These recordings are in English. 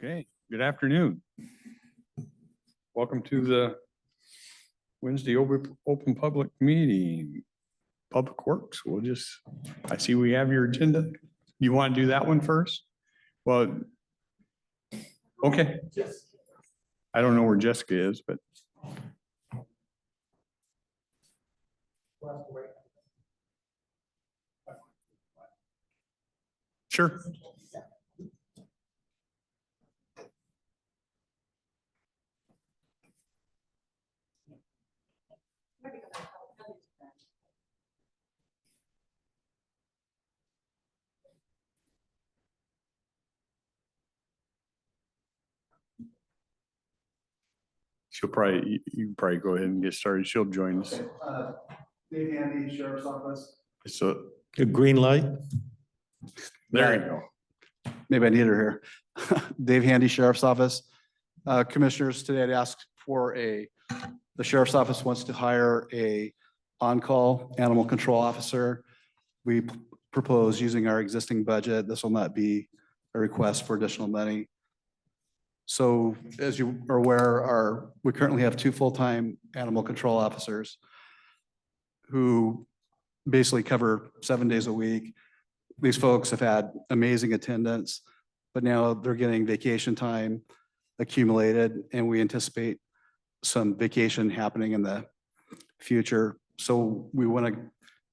Okay, good afternoon. Welcome to the Wednesday open public meeting. Public Works, I see we have your agenda. You want to do that one first? Well, okay. I don't know where Jessica is, but. Sure. She'll probably, you can probably go ahead and get started. She'll join us. Dave Handy, Sheriff's Office. So A green light? there you go. Maybe I need her here. Dave Handy, Sheriff's Office. Commissioners, today I'd ask for the Sheriff's Office wants to hire a on-call animal control officer. We propose using our existing budget. This will not be a request for additional money. So as you are aware, we currently have 2 full-time animal control officers who basically cover 7 days a week. These folks have had amazing attendance, but now they're getting vacation time accumulated, and we anticipate some vacation happening in the future. So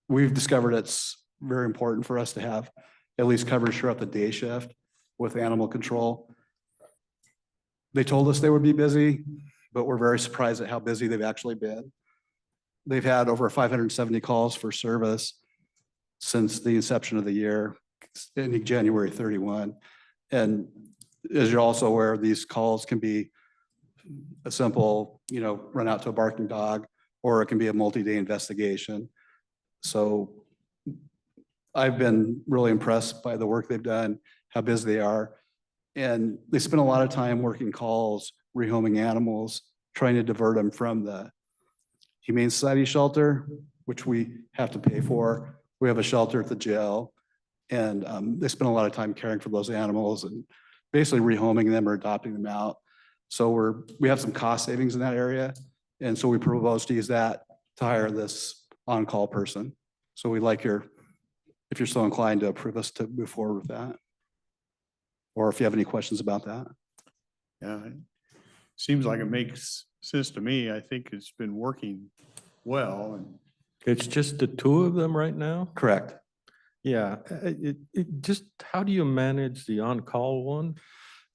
we've discovered it's very important for us to have at least coverage throughout the day shift with animal control. They told us they would be busy, but we're very surprised at how busy they've actually been. They've had over 570 calls for service since the inception of the year, ending January 31. And as you're also aware, these calls can be a simple, run out to a barking dog, or it can be a multi-day investigation. So I've been really impressed by the work they've done, how busy they are. And they spend a lot of time working calls, rehoming animals, trying to divert them from the Humane Society shelter, which we have to pay for. We have a shelter at the jail, and they spend a lot of time caring for those animals and basically rehoming them or adopting them out. So we have some cost savings in that area. And so we propose to use that to hire this on-call person. So we'd like if you're so inclined to approve us to move forward with that. Or if you have any questions about that. Yeah, it seems like it makes sense to me. I think it's been working well. And It's just the 2 of them right now? Correct. Yeah, how do you manage the on-call one?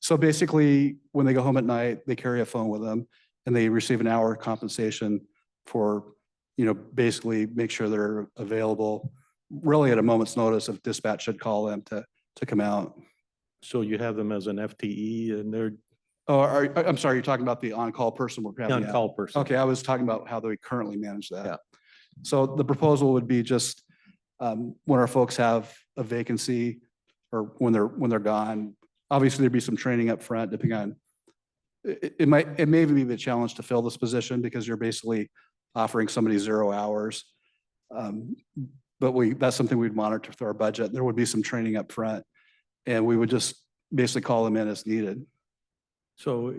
So basically, when they go home at night, they carry a phone with them and they receive an hour compensation for, basically make sure they're available really at a moment's notice if dispatch should call them to come out. So you have them as an FTE and they're Oh, I'm sorry, you're talking about the on-call person we're having. the on-call person? Okay, I was talking about how they currently manage that. Yeah. So the proposal would be just when our folks have a vacancy or when they're gone, obviously there'd be some training up front depending on, it may even be a challenge to fill this position because you're basically offering somebody 0 hours. But that's something we'd monitor through our budget. There would be some training up front and we would just basically call them in as needed. So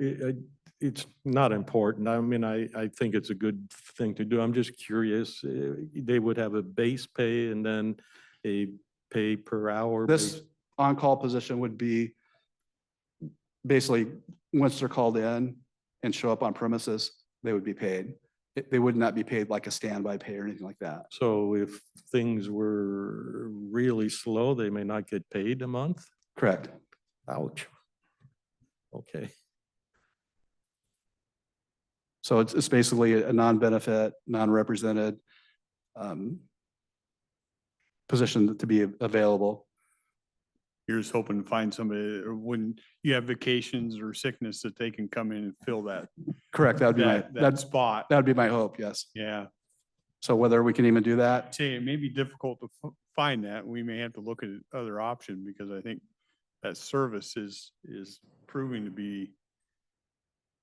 it's not important. I mean, I think it's a good thing to do. I'm just curious. They would have a base pay and then a pay per hour. This on-call position would be basically, once they're called in and show up on premises, they would be paid. They would not be paid like a standby pay or anything like that. So if things were really slow, they may not get paid a month? Correct. Ouch. Okay. So it's basically a non-benefit, non-represented position to be available. you're just hoping to find somebody, or when you have vacations or sickness, that they can come in and fill that, Correct. That would be that spot. that would be my hope. Yes. Yeah. So whether we can even do that, Say it may be difficult to find that. We may have to look at other option because I think that service is proving to be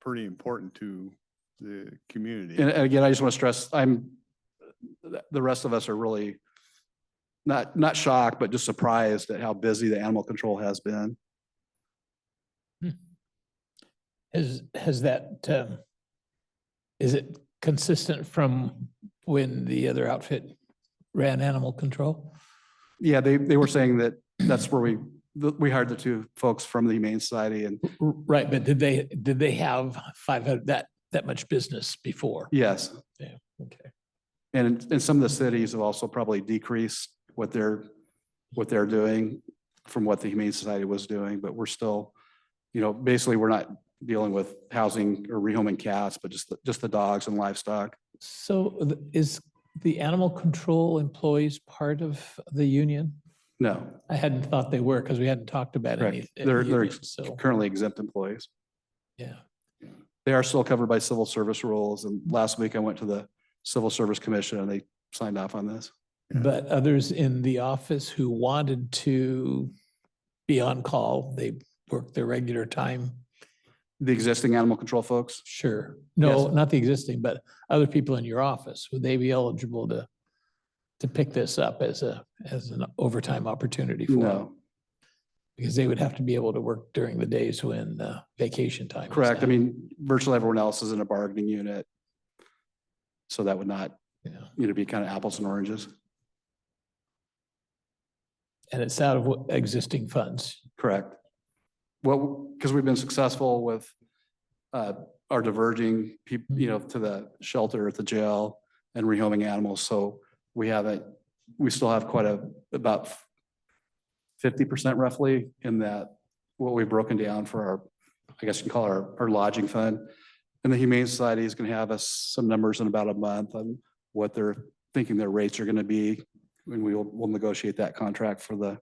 pretty important to the community. and again, I just want to stress, the rest of us are really not shocked, but just surprised at how busy the animal control has been. Has that, is it consistent from when the other outfit ran animal control? Yeah, they were saying that that's where we hired the two folks from the Humane Society and Right, but did they have 500, that much business before? yes. Yeah, okay. And some of the cities have also probably decreased what they're doing from what the Humane Society was doing, but we're still, basically we're not dealing with housing or rehoming cats, but just the dogs and livestock. So is the animal control employees part of the union? No, I hadn't thought they were because we hadn't talked about correct. any. They're unions, so, currently exempt employees. yeah. They are still covered by civil service rules. And last week I went to the Civil Service Commission and they signed off on this. But others in the office who wanted to be on call, they work their regular time. The existing animal control folks, Sure. No, Yes. not the existing, but other people in your office, would they be eligible to pick this up as an overtime opportunity for them? no, Because they would have to be able to work during the days when vacation time. is correct. I out. mean, virtually everyone else is in a bargaining unit. So that would not, Yeah. be kind of apples and oranges. And it's out of existing funds. Correct. Well, because we've been successful with our diverging people, to the shelter at the jail and rehoming animals. So we still have about 50% roughly in that, what we've broken down for our, I guess you can call our lodging fund. And the Humane Society is going to have us some numbers in about a month on what they're thinking their rates are going to be. And we'll negotiate that contract for what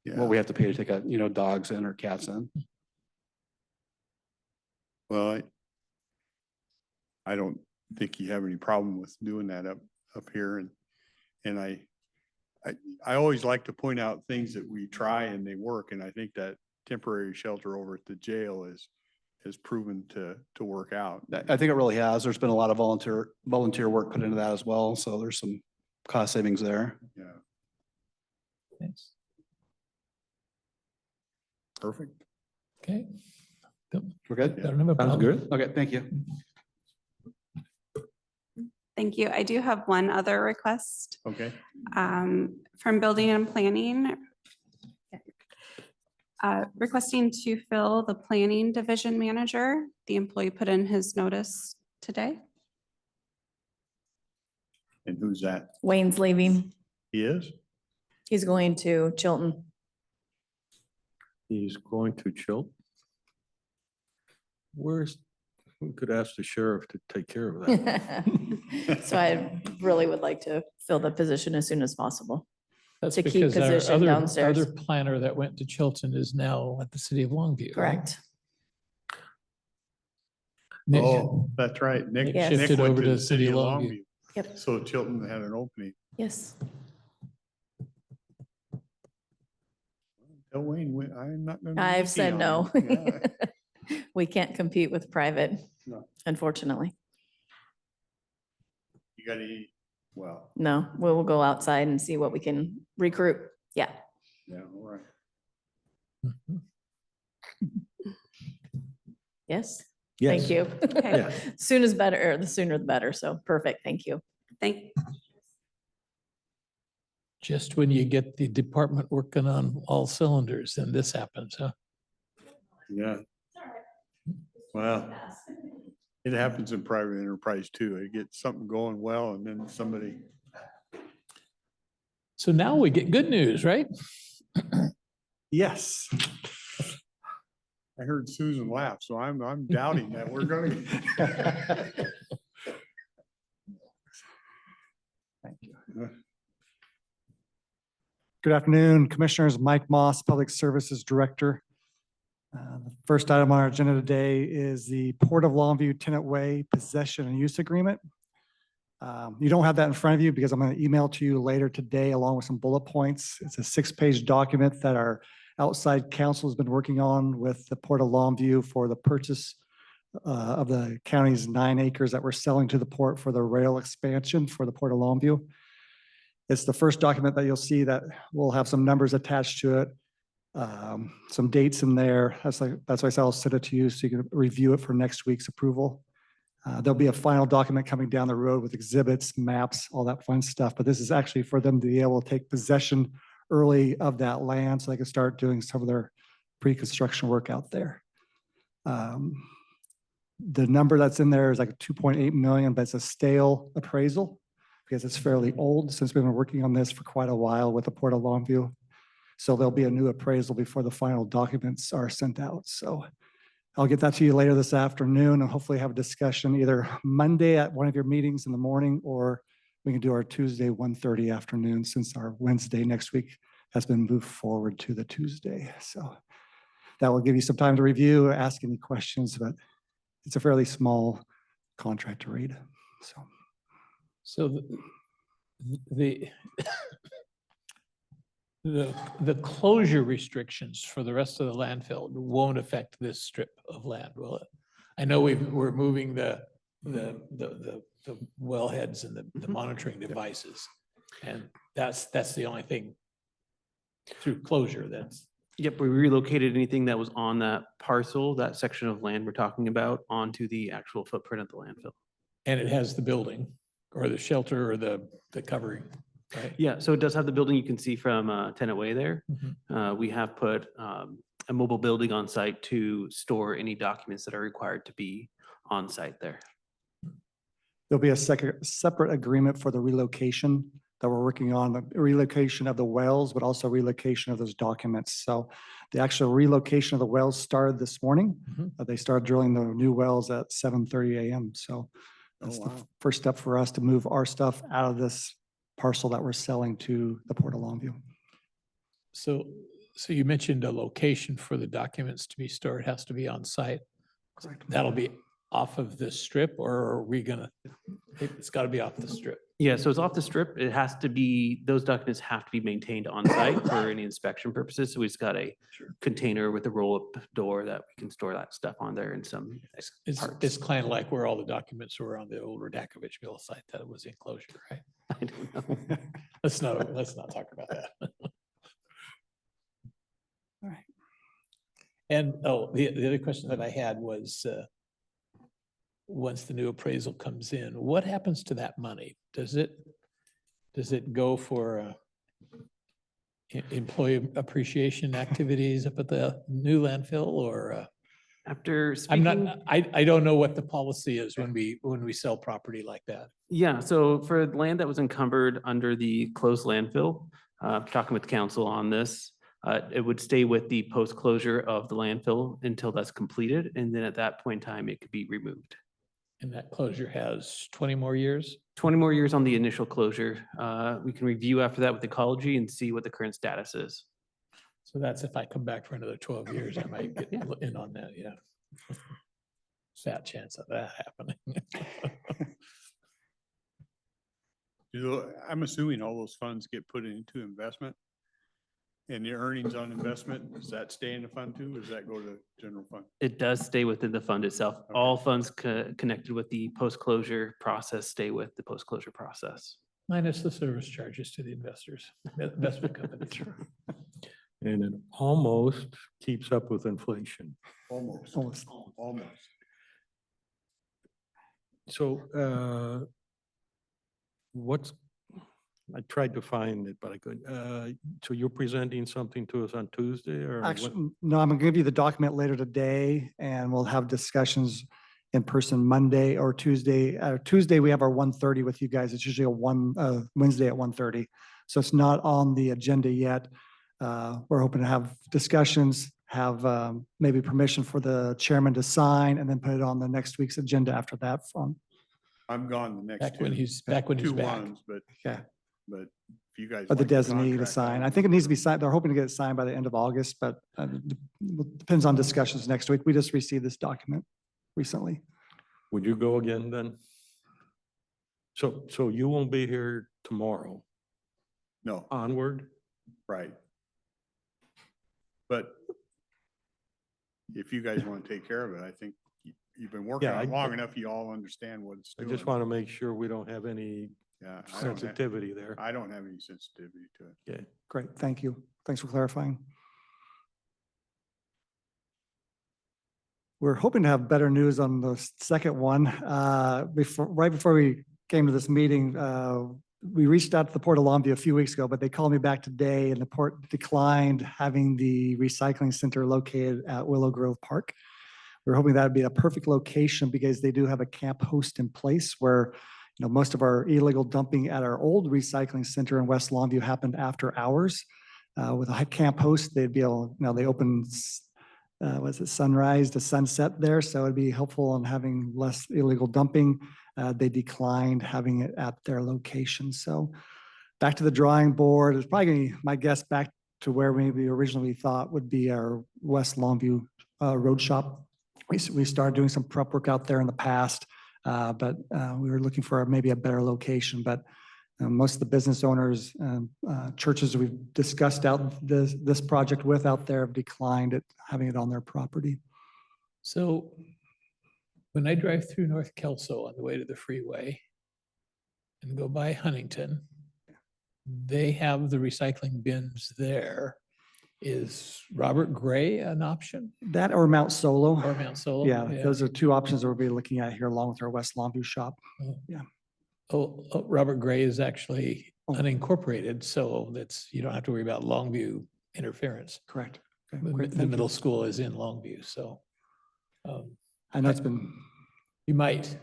we have to pay to take dogs in or cats in. Well, I don't think you have any problem with doing that up here. And I always like to point out things that we try and they work. And I think that temporary shelter over at the jail has proven to work out. I think it really has. There's been a lot of volunteer work put into that as well. So there's some cost savings there. Yeah, Thanks. perfect. Okay. We're good? I don't have a Sounds problem. good. Okay, thank you. Thank you. I do have one other request Okay. from Building and Planning. Requesting to fill the Planning Division Manager. The employee put in his notice today. And who's that? Wayne's leaving. He is? He's going to Chilton. He's going to Chilton. We could ask the sheriff to take care of that. So I really would like to fill the position as soon as possible. That's to keep because our position downstairs. Other planner that went to Chilton is now at the city of Longview. right? Correct. Nick, Oh, that's right. Nick Yes. Nick Shifted went over to the city of Longview. Longview. Yep. So Chilton had an opening. Yes. Tell Wayne, I'm not. gonna be I've picking said on no. him. Yeah. We can't compete with private, No. unfortunately. You got any, well, No, we will go outside and see what we can recruit. Yeah. yeah, all right. Mhm. Yes. Yes. Thank you. Okay, Yeah. Soon is better, or the sooner the better. So perfect. Thank you. thank, Just when you get the department working on all cylinders, then this happens, huh? Yeah. Well, it happens in private enterprise too. It gets something going well and then somebody, So now we get good news, right? yes. I heard Susan laugh, so I'm doubting that we're gonna. Thank you. Good afternoon, Commissioners. Mike Moss, Public Services Director. The first item on our agenda today is the Port of Longview Tenant Way Possession and Use Agreement. You don't have that in front of you because I'm going to email to you later today along with some bullet points. It's a 6-page document that our outside counsel has been working on with the Port of Longview for the purchase of the county's 9 acres that we're selling to the port for the rail expansion for the Port of Longview. It's the first document that you'll see that will have some numbers attached to it. Some dates in there. That's why I said I'll send it to you so you can review it for next week's approval. There'll be a final document coming down the road with exhibits, maps, all that fun stuff. But this is actually for them to be able to take possession early of that land so they can start doing some of their pre-construction work out there. The number that's in there is like 2.8 million, but it's a stale appraisal because it's fairly old since we've been working on this for quite a while with the Port of Longview. So there'll be a new appraisal before the final documents are sent out. So I'll get that to you later this afternoon and hopefully have a discussion either Monday at one of your meetings in the morning, or we can do our Tuesday 1:30 afternoon since our Wednesday next week has been moved forward to the Tuesday. So that will give you some time to review, ask any questions, but it's a fairly small contract to read. So So the the closure restrictions for the rest of the landfill won't affect this strip of land, will it? I know we're moving the wellheads and the monitoring devices. And that's the only thing through closure that's, Yep, we relocated anything that was on that parcel, that section of land we're talking about, onto the actual footprint of the landfill. and it has the building or the shelter or the covering, right? Yeah, so it does have the building you can see from Tenant Way there. Mhm. We have put a mobile building on site to store any documents that are required to be on site there. there'll be a separate agreement for the relocation that we're working on, the relocation of the wells, but also relocation of those documents. So the actual relocation of the wells started this morning. Mhm. They started drilling the new wells at 7:30 a.m. So that's the wow. first step for us to move our stuff out of this parcel that we're selling to the Port of Longview. So you mentioned a location for the documents to be stored has to be on site. That'll be off of this strip, or are we gonna, it's gotta be off the strip? Yeah, so it's off the strip. It has to be, those documents have to be maintained on site for any inspection purposes. So we just got a container with a roll-up door that we can store that stuff on there and some It's parts. kind of like where all the documents were on the old Radakovich Mill site that was enclosure, right? I don't know. Let's not talk about that. All right. And, the other question that I had was, once the new appraisal comes in, what happens to that money? Does it go for employee appreciation activities up at the new landfill, or? After I'm speaking. not, I don't know what the policy is when we sell property like that. Yeah, so for land that was encumbered under the closed landfill, talking with council on this, it would stay with the post-closure of the landfill until that's completed. And then at that point in time, it could be removed. And that closure has 20 more years? 20 more years on the initial closure. We can review after that with ecology and see what the current status is. So that's if I come back for another 12 years, I might get Yeah. in on that, yeah. Fat chance of that happening. I'm assuming all those funds get put into investment? And the earnings on investment, does that stay in the fund too, or does that go to general fund? It does stay within the fund itself. Okay. All funds connected with the post-closure process stay with the post-closure process. Minus the service charges to the investors, investment companies. And it almost keeps up with inflation. Almost, Almost. almost. So I tried to find it, but I couldn't. So you're presenting something to us on Tuesday, or what? Actually, no, I'm gonna give you the document later today and we'll have discussions in person Monday or Tuesday. Tuesday, we have our 1:30 with you guys. It's usually Wednesday at 1:30. So it's not on the agenda yet. We're hoping to have discussions, have maybe permission for the chairman to sign and then put it on the next week's agenda after that. I'm gone the next Back when two. he's back. Two ones, Okay. but if you guys. Or the like the designee to contract, sign. I don't- think it needs to be signed. They're hoping to get it signed by the end of August, but depends on discussions next week. We just received this document recently. Would you go again then? So you won't be here tomorrow No, onward? right. But if you guys want to take care of it, I think you've been working Yeah, on it I- long enough, you all understand what it's I doing. just want to make sure we don't have any Yeah, I don't have, sensitivity there. I don't have any sensitivity to it. Okay. Great, thank you. Thanks for clarifying. We're hoping to have better news on the second one. Right before we came to this meeting, we reached out to the Port of Longview a few weeks ago, but they called me back today and the port declined having the recycling center located at Willow Grove Park. We're hoping that'd be a perfect location because they do have a camp host in place where, most of our illegal dumping at our old recycling center in West Longview happened after hours. With a camp host, they'd be able, they open, was it sunrise to sunset there? So it'd be helpful in having less illegal dumping. They declined having it at their location. So back to the drawing board. It's probably gonna be, my guess, back to where maybe originally thought would be our West Longview road shop. We started doing some prep work out there in the past, but we were looking for maybe a better location. But most of the business owners, churches we've discussed out this project with out there have declined it, having it on their property. So when I drive through North Kelso on the way to the freeway and go by Huntington, they have the recycling bins there. Is Robert Gray an option That or Mount Solo. or Mount Solo? Yeah, those are two options that we'll be looking at here along with our West Longview shop. Robert Gray is actually Oh. unincorporated, so you don't have to worry about Longview interference. Correct. Okay, The great, the thank you. middle school is in Longview, so I know it's been, you might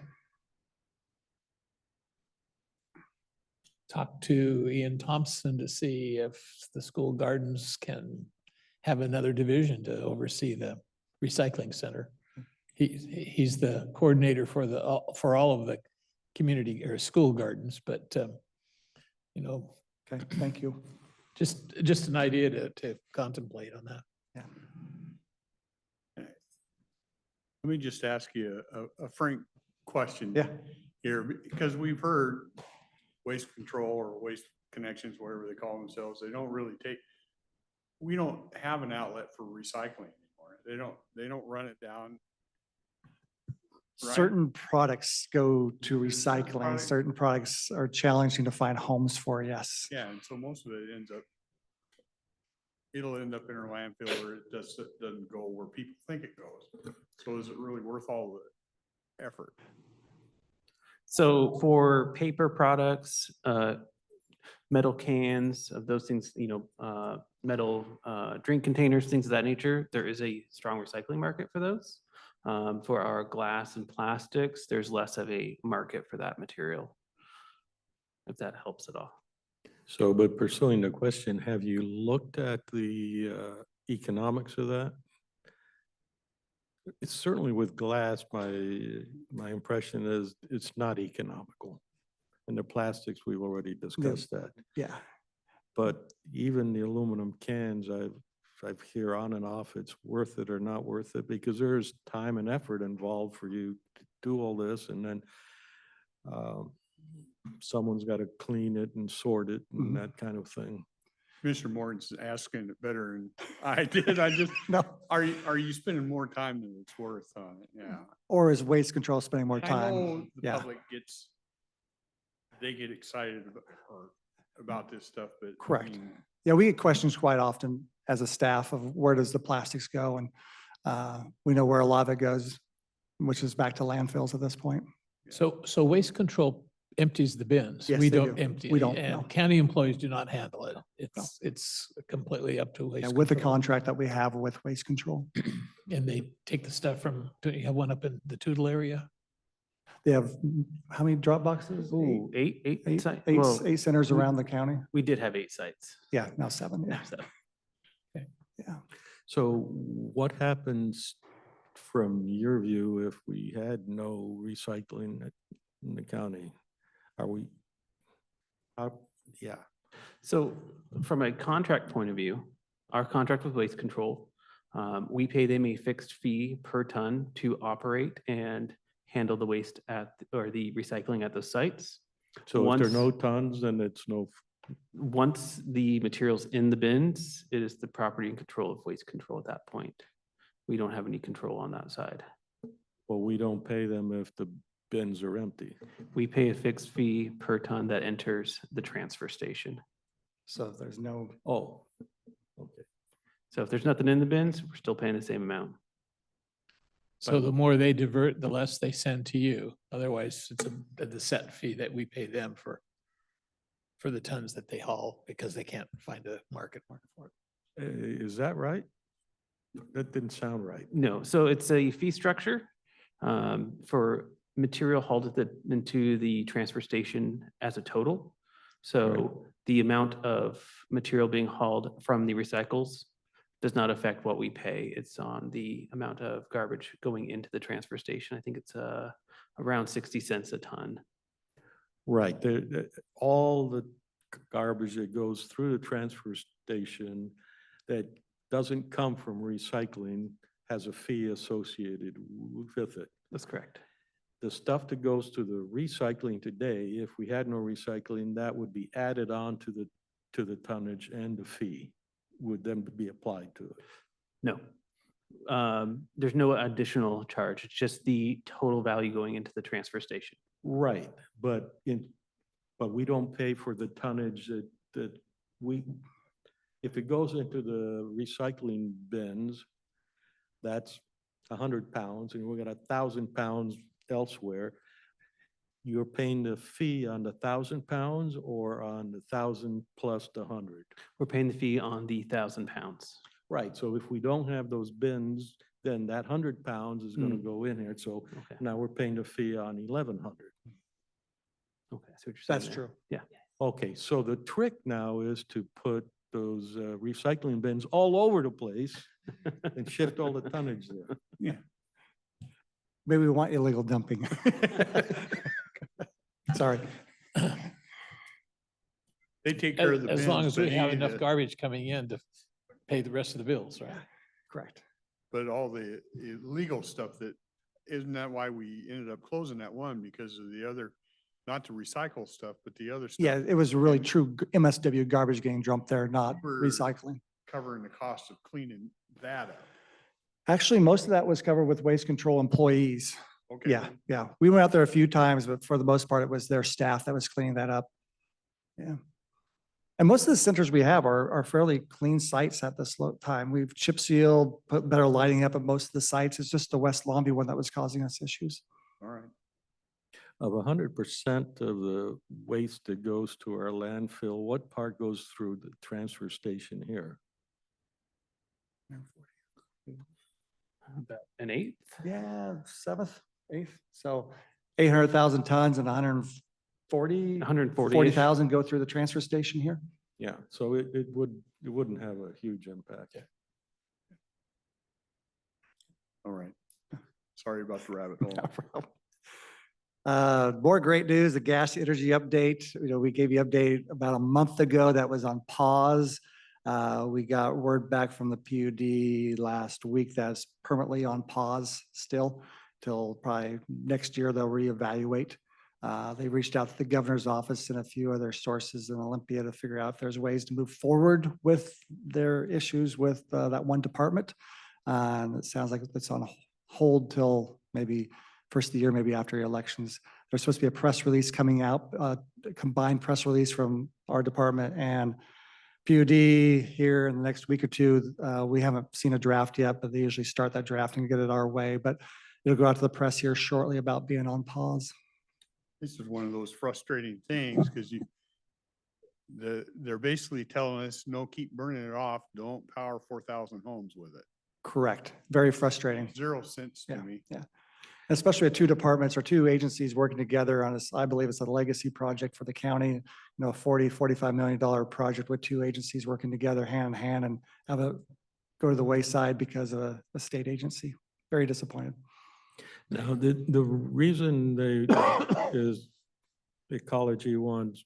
talk to Ian Thompson to see if the school gardens can have another division to oversee the recycling center. He's the coordinator for all of the community or school gardens, but okay, thank you. just an idea to contemplate on that. Yeah. Let me just ask you a frank question. Yeah. Here, because we've heard Waste Control or Waste Connections, whatever they call themselves, we don't have an outlet for recycling anymore. They don't run it down. Right. Certain products go to recycling. products- Certain products are challenging to find homes for, yes. Yeah, and so most of it it'll end up in our landfill or it doesn't go where people think it goes. So is it really worth all the effort? So for paper products, metal cans of those things, metal drink containers, things of that nature, there is a strong recycling market for those. For our glass and plastics, there's less of a market for that material. If that helps at all. So, but pursuing the question, have you looked at the economics of that? It's certainly with glass, my impression is it's not economical. And the plastics, we've already discussed that. Yeah. But even the aluminum cans, I've hear on and off, it's worth it or not worth it, because there's time and effort involved for you to do all this, and then someone's got to clean it and sort it and that kind of thing. Commissioner Morton's asking it better than I did. No, Are you spending more time than it's worth on it? Yeah. or is Waste Control spending more I know time? the Yeah, public they get excited about this stuff, but. I Correct. mean, yeah, we get questions quite often as a staff of where does the plastics go? And we know where a lot of it goes, which is back to landfills at this point. So Waste Control empties the bins. Yes, We they don't do. empty. We it, don't, no. And county employees do not handle it. It's completely up to Waste And with the Control. contract that we have with Waste Control, And they take the stuff do you have one up in the Tootle area? they have how many drop boxes? Ooh, eight Eight, sites? eight, Well, eight centers we- around the county. we did have 8 sites. Yeah, now 7. Yeah, So yeah. So what happens from your view if we had no recycling in the county? Yeah. So from a contract point of view, our contract with Waste Control, we pay them a fixed fee per ton to operate and handle the waste or the recycling at those sites. So if there are no Once- tons, then it's no, Once the material's in the bins, it is the property and control of Waste Control at that point. We don't have any control on that side. well, we don't pay them if the bins are empty. We pay a fixed fee per ton that enters the transfer station. So there's no, Oh, okay. So if there's nothing in the bins, we're still paying the same amount. So the more they divert, the less they send to you. Otherwise, it's the set fee that we pay them for the tons that they haul because they can't find a market for it. Is that right? That didn't sound right. No, so it's a fee structure for material hauled into the transfer station as a total. So the amount of material being hauled from the recycles does not affect what we pay. It's on the amount of garbage going into the transfer station. I think it's around 60 cents a ton. Right, all the garbage that goes through the transfer station that doesn't come from recycling has a fee associated with it. That's correct. The stuff that goes to the recycling today, if we had no recycling, that would be added on to the tonnage, and the fee would then be applied to it. No. There's no additional charge. It's just the total value going into the transfer station. Right, but we don't pay for the tonnage that we, if it goes into the recycling bins, that's 100 pounds, and we got 1,000 pounds elsewhere. You're paying the fee on the 1,000 pounds or on the 1,000 plus the 100? We're paying the fee on the 1,000 pounds. Right, so if we don't have those bins, then that 100 pounds is gonna go in here, so Okay. now we're paying the fee on 1,100. Okay, I see what you're saying That's there. true. Yeah. Okay, so the trick now is to put those recycling bins all over the place and shift all the tonnage there. Maybe we want illegal dumping. Sorry. They take care of the As long bins, as we but have he- enough garbage coming in to pay the rest of the bills, right? Correct. But all the illegal stuff that, isn't that why we ended up closing that one? Because of the other, not to recycle stuff, but the other stuff. Yeah, it was really true MSW garbage getting dumped there, not We're- recycling. Covering the cost of cleaning that up. Actually, most of that was covered with waste control employees. Okay. Yeah, yeah. We went out there a few times, but for the most part, it was their staff that was cleaning that up. Yeah. And most of the centers we have are fairly clean sites at this time. We've chip sealed, put better lighting up at most of the sites. It's just the West Longview one that was causing us issues. All right. Of 100% of the waste that goes to our landfill, what part goes through the transfer station here? About an eighth? Yeah, seventh, eighth. So 800,000 tons and 140, 140 -ish. 40,000 go through the transfer station here. Yeah, so it wouldn't have a huge impact. All right. Sorry about the rabbit hole. No problem. More great news, the gas energy update. You know, we gave you update about a month ago that was on pause. We got word back from the PUD last week that's permanently on pause still till probably next year they'll reevaluate. They reached out to the governor's office and a few other sources in Olympia to figure out if there's ways to move forward with their issues with that one department. And it sounds like it's on hold till maybe first of the year, maybe after elections. There's supposed to be a press release coming out, a combined press release from our department and PUD here in the next week or two. We haven't seen a draft yet, but they usually start that draft and get it our way. But it'll go out to the press here shortly about being on pause. This is one of those frustrating things because they're basically telling us, no, keep burning it off. Don't power 4,000 homes with it. Correct. Very frustrating. 0 cents to Yeah, me. yeah. Especially with two departments or two agencies working together on this, I believe it's a legacy project for the county, you know, $45 million project with two agencies working together hand in hand and have it go to the wayside because of a state agency. Very disappointed. Now, the reason they is Ecology wants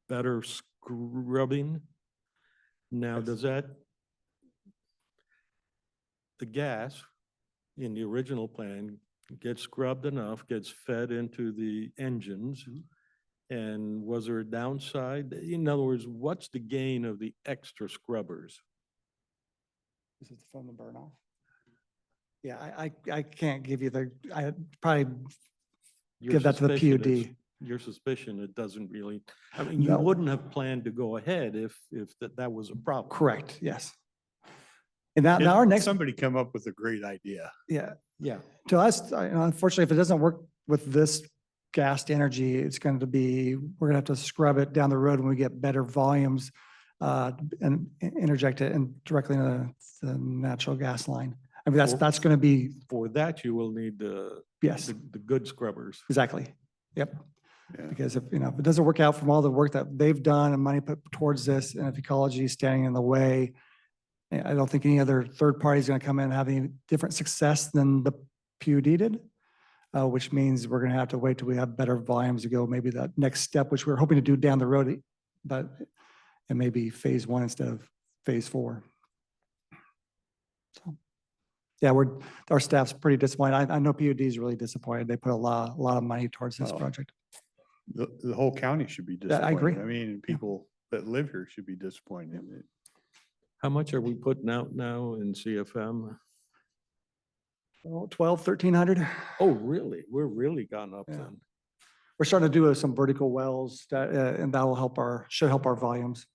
better scrubbing. Now, does that, the gas in the original plan gets scrubbed enough, gets fed into the engines? And was there a downside? In other words, what's the gain of the extra scrubbers? Is it from the burn off? Yeah, I can't give you I probably Your give that to the suspicion is- PUD. Your suspicion, it doesn't really, I mean, you No. wouldn't have planned to go ahead if that was a problem. Correct, yes. And now our next, Somebody come up with a great idea. yeah, Yeah. To us, unfortunately, if it doesn't work with this gas to energy, it's going to be, we're going to have to scrub it down the road when we get better volumes and interject it in directly into the natural gas line. I mean, that's going to be, For that, you will need the, yes, the good scrubbers. exactly. Yep. Yeah. Because if, if it doesn't work out from all the work that they've done and money put towards this, and if ecology is standing in the way, I don't think any other third party is going to come in and have any different success than the PUD did, which means we're going to have to wait till we have better volumes to go. Maybe that next step, which we're hoping to do down the road, but it may be phase 1 instead of phase 4. So, yeah, our staff's pretty disappointed. I know PUD is really disappointed. They put a lot of money towards this Well, project. The whole county should be Yeah, I agree. disappointed. I mean, people that live here should be disappointed. How much are we putting out now in CFM? Well, 1,300. Oh, really? We're really gone up Yeah. then. We're starting to do some vertical wells that, and that will should help our volumes.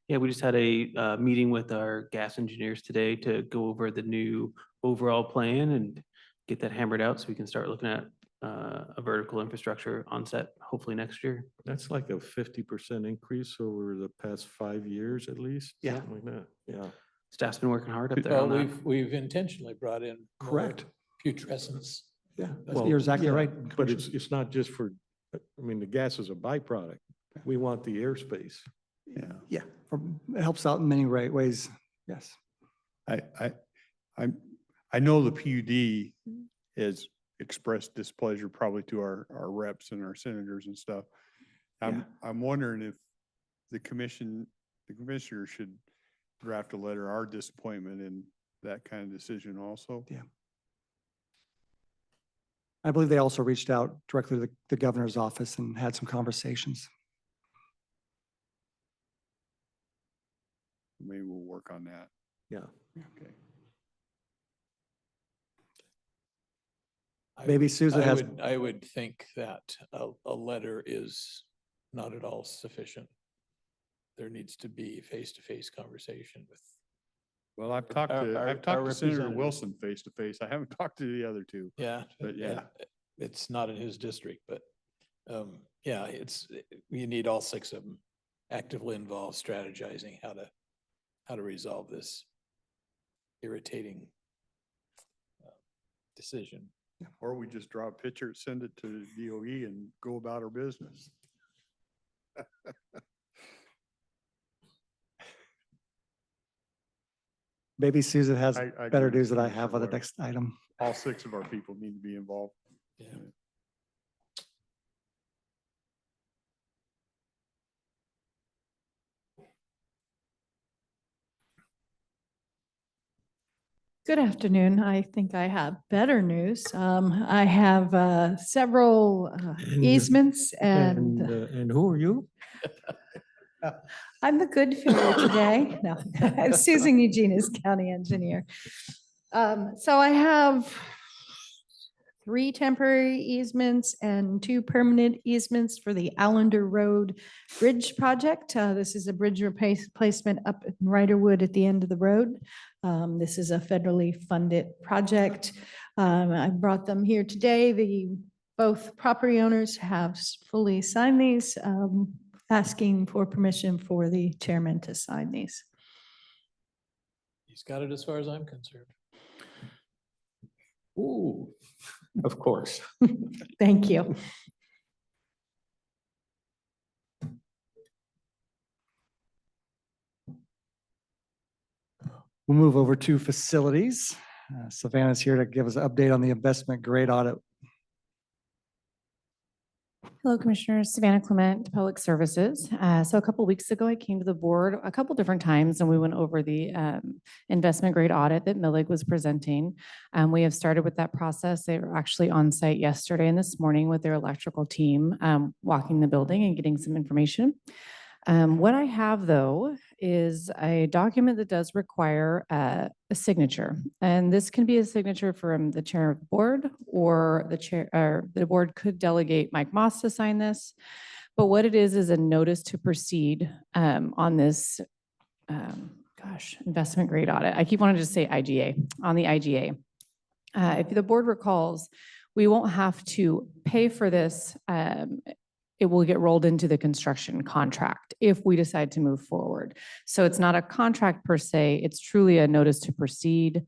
Yeah, we just had a meeting with our gas engineers today to go over the new overall plan and get that hammered out so we can start looking at a vertical infrastructure onset hopefully next year. That's like a 50% increase over the past 5 years at least. Yeah. Something like that. Yeah. Staff's been working hard up there Well, on that. we've intentionally brought in more Correct. putrescence. Yeah, Well, you're exactly yeah, right. But Commissioner. it's not just for, I mean, the gas is a byproduct. We want the airspace. Yeah. Yeah, it helps out in many ways. Yes. I know the PUD has expressed displeasure probably to our reps and our senators and stuff. I'm wondering if the commissioner should draft a letter, our disappointment in that kind of decision also. Yeah. I believe they also reached out directly to the governor's office and had some conversations. Maybe we'll work on that. Yeah. Okay. Maybe Susan has, I would think that a letter is not at all sufficient. There needs to be face-to-face conversation with. Well, I've talked to Senator representative. Wilson face to face. I haven't talked to the other two. Yeah. But yeah. It's not in his district, but yeah, you need all 6 of them actively involved, strategizing how to resolve this irritating decision. Or we just draw a picture, send it to DOE and go about our business. maybe Susan has I agree better with news than I Commissioner have on the Ware. next item. All 6 of our people need to be involved. Yeah. Good afternoon. I think I have better news. I have several easements And who are you? I'm the good fairy today. No, I'm Susan Eugene is county engineer. So I have 3 temporary easements and 2 permanent easements for the Allender Road Bridge project. This is a bridge replacement up in Riderwood at the end of the road. This is a federally funded project. I brought them here today. Both property owners have fully signed these, asking for permission for the chairman to sign these. He's got it as far as I'm concerned. Ooh, of course. Thank you. We'll move over to facilities. Savannah's here to give us an update on the investment grade audit. Hello, Commissioners. Savannah Clement, Public Services. So a couple weeks ago, I came to the board a couple different times and we went over the investment grade audit that Millig was presenting. We have started with that process. They were actually on site yesterday and this morning with their electrical team, walking the building and getting some information. What I have though is a document that does require a signature. And this can be a signature from the chair of the board or the chair, or the board could delegate Mike Moss to sign this. But what it is a notice to proceed on this, investment grade audit. I keep wanting to say IGA, on the IGA. If the board recalls, we won't have to pay for this. It will get rolled into the construction contract if we decide to move forward. So it's not a contract per se, it's truly a notice to proceed.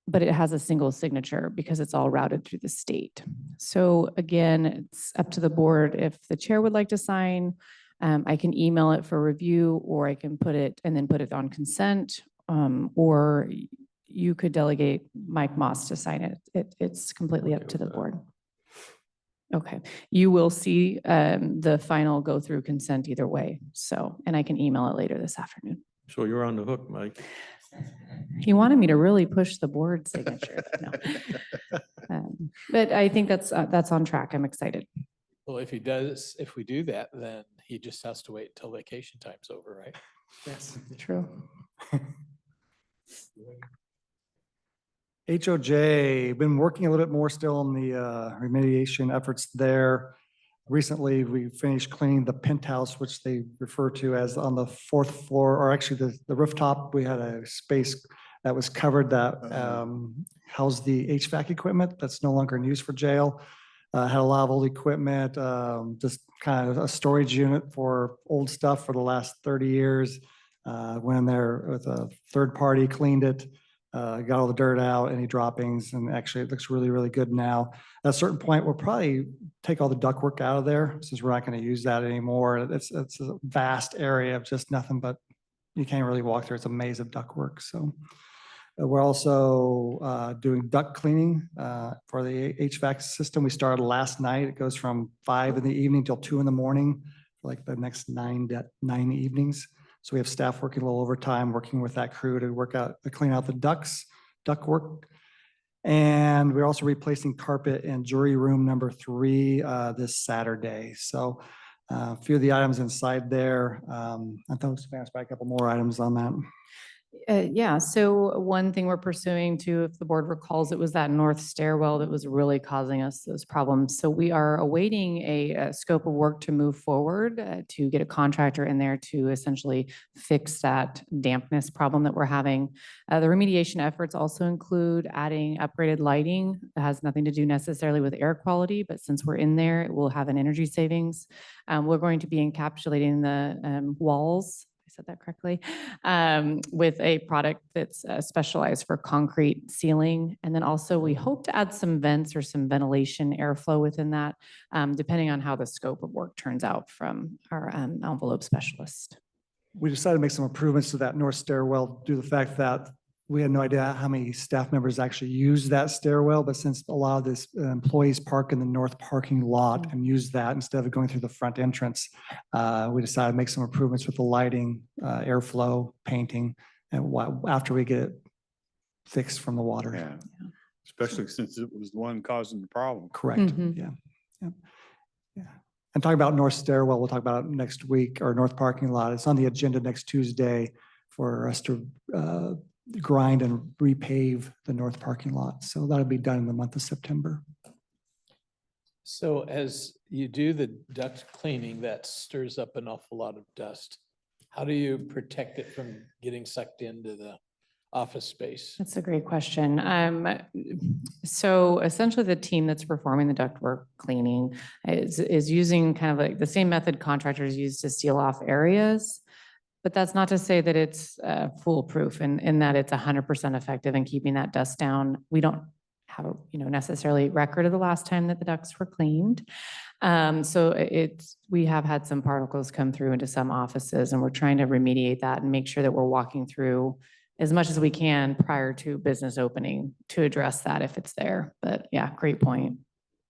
But it has a single signature because it's all routed through the state. So again, it's up to the board. If the chair would like to sign, I can email it for review, or I can put it and then put it on consent. Or you could delegate Mike Moss to sign it. It's completely up Okay to the with that. board. Okay, you will see the final go through consent either way. So, and I can email it later this afternoon. So you're on the hook, Mike. He wanted me to really push the board signature. No. But I think that's on track. I'm excited. Well, if we do that, then he just has to wait till vacation time's over, right? Yes. True. HOJ, been working a little bit more still on the remediation efforts there. Recently, we finished cleaning the penthouse, which they refer to as on the fourth floor, or actually the rooftop. We had a space that was covered that housed the HVAC equipment that's no longer in use for jail. Had a lot of old equipment, just kind of a storage unit for old stuff for the last 30 years. Went in there with a third party, cleaned it. Got all the dirt out, any droppings, and actually it looks really, really good now. At a certain point, we'll probably take all the ductwork out of there since we're not going to use that anymore. It's a vast area of just nothing but you can't really walk through. It's a maze of ductwork. So we're also doing duct cleaning for the HVAC system. We started last night. It goes from 5 in the evening till 2 in the morning, for like the next 9 evenings. So we have staff working a little overtime, working with that crew to clean out the duct work. And we're also replacing carpet in jury room number 3 this Saturday. So a few of the items inside there. I thought Savannah's got a couple more items on that. Yeah, so one thing we're pursuing too, if the board recalls, it was that north stairwell that was really causing us those problems. So we are awaiting a scope of work to move forward to get a contractor in there to essentially fix that dampness problem that we're having. The remediation efforts also include adding upgraded lighting. That has nothing to do necessarily with air quality, but since we're in there, it will have an energy savings. We're going to be encapsulating the walls, said that correctly, with a product that's specialized for concrete sealing. And then also we hope to add some vents or some ventilation airflow within that, depending on how the scope of work turns out from our envelope specialist. We decided to make some improvements to that north stairwell due to the fact that we had no idea how many staff members actually use that stairwell, but since a lot of this employees park in the north parking lot and use that instead of going through the front entrance, we decided to make some improvements with the lighting, airflow, painting, and after we get it fixed from the water. Yeah, especially since it was the one causing the problem. Correct. Mhm. Yeah. And talking about north stairwell, we'll talk about it next week, or north parking lot. It's on the agenda next Tuesday for us to grind and repave the north parking lot. So that'll be done in the month of September. So as you do the duct cleaning, that stirs up an awful lot of dust. How do you protect it from getting sucked into the office space? That's a great question. So essentially the team that's performing the ductwork cleaning is using kind of like the same method contractors use to seal off areas. But that's not to say that it's foolproof in that it's 100% effective in keeping that dust down. We don't have a necessarily record of the last time that the ducts were cleaned. So we have had some particles come through into some offices, and we're trying to remediate that and make sure that we're walking through as much as we can prior to business opening to address that if it's there. But yeah, great point.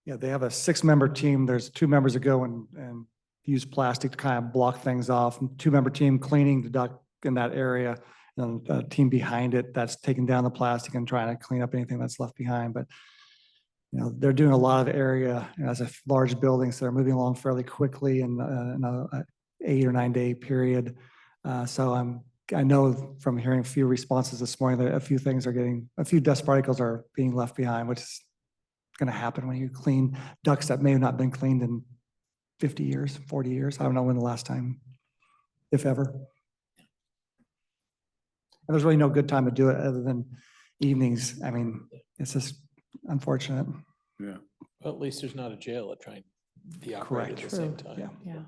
Yeah, they have a 6-member team. There's 2 members that go and use plastic to kind of block things off. 2-member team cleaning the duct in that area, and a team behind it that's taking down the plastic and trying to clean up anything that's left behind. But they're doing a lot of area as a large building, so they're moving along fairly quickly in an 8 or 9 day period. So I know from hearing a few responses this morning that a few dust particles are being left behind, which is going to happen when you clean ducts that may have not been cleaned in 50 years, 40 years. I don't know when the last time, if ever. And there's really no good time to do it other than, evenings. I mean, it's just unfortunate. Yeah. Well, at least there's not a jail at trying to be operated at the same True. time. Yeah. Yeah.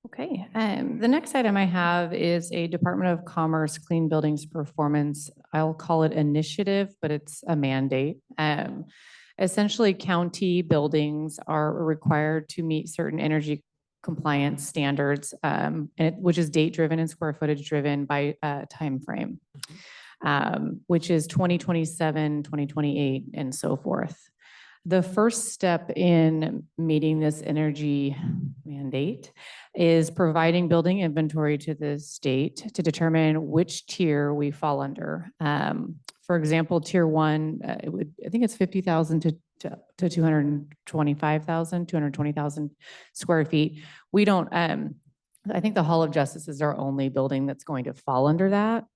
Okay, the next item I have is a Department of Commerce Clean Buildings Performance. I'll call it initiative, but it's a mandate. Essentially, county buildings are required to meet certain energy compliance standards, which is date driven and square footage driven by timeframe, which is 2027, 2028, and so forth. The first step in meeting this energy mandate is providing building inventory to the state to determine which tier we fall under. For example, tier one, I think it's 50,000 to 225,000, 220,000 square feet. We don't, I think the Hall of Justice is our only building that's going to fall under that.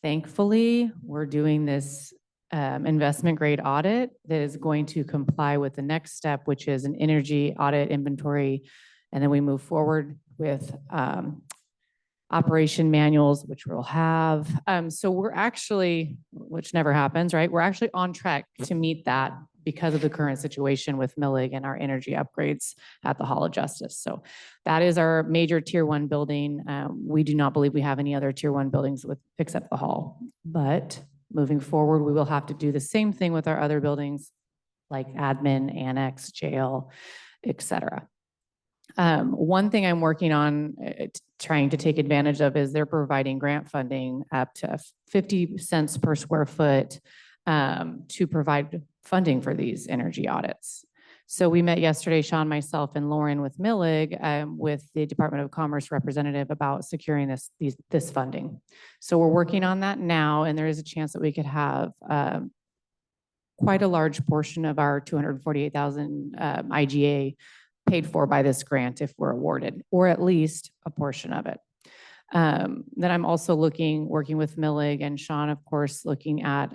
Thankfully, we're doing this investment grade audit that is going to comply with the next step, which is an energy audit inventory. And then we move forward with operation manuals, which we'll have. So we're actually, which never happens, right? We're actually on track to meet that because of the current situation with Millig and our energy upgrades at the Hall of Justice. So that is our major tier one building. We do not believe we have any other tier one buildings except the Hall. But moving forward, we will have to do the same thing with our other buildings like admin, annex, jail, et cetera. One thing I'm working on trying to take advantage of is they're providing grant funding up to 50 cents per square foot to provide funding for these energy audits. So we met yesterday, Sean, myself, and Lauren with Millig, with the Department of Commerce representative about securing this funding. So we're working on that now, and there is a chance that we could have quite a large portion of our 248,000 IGA paid for by this grant if we're awarded, or at least a portion of it. Then I'm also working with Millig and Sean, of course, looking at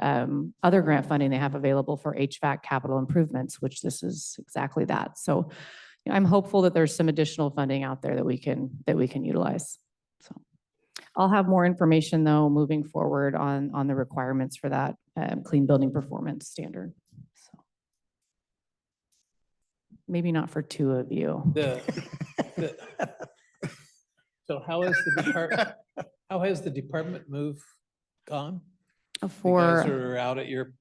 other grant funding they have available for HVAC capital improvements, which this is exactly that. So I'm hopeful that there's some additional funding out there that we can utilize. So I'll have more information though moving forward on the requirements for that clean building performance standard. So maybe not for two of you. So how has the department move gone? You For guys are out at your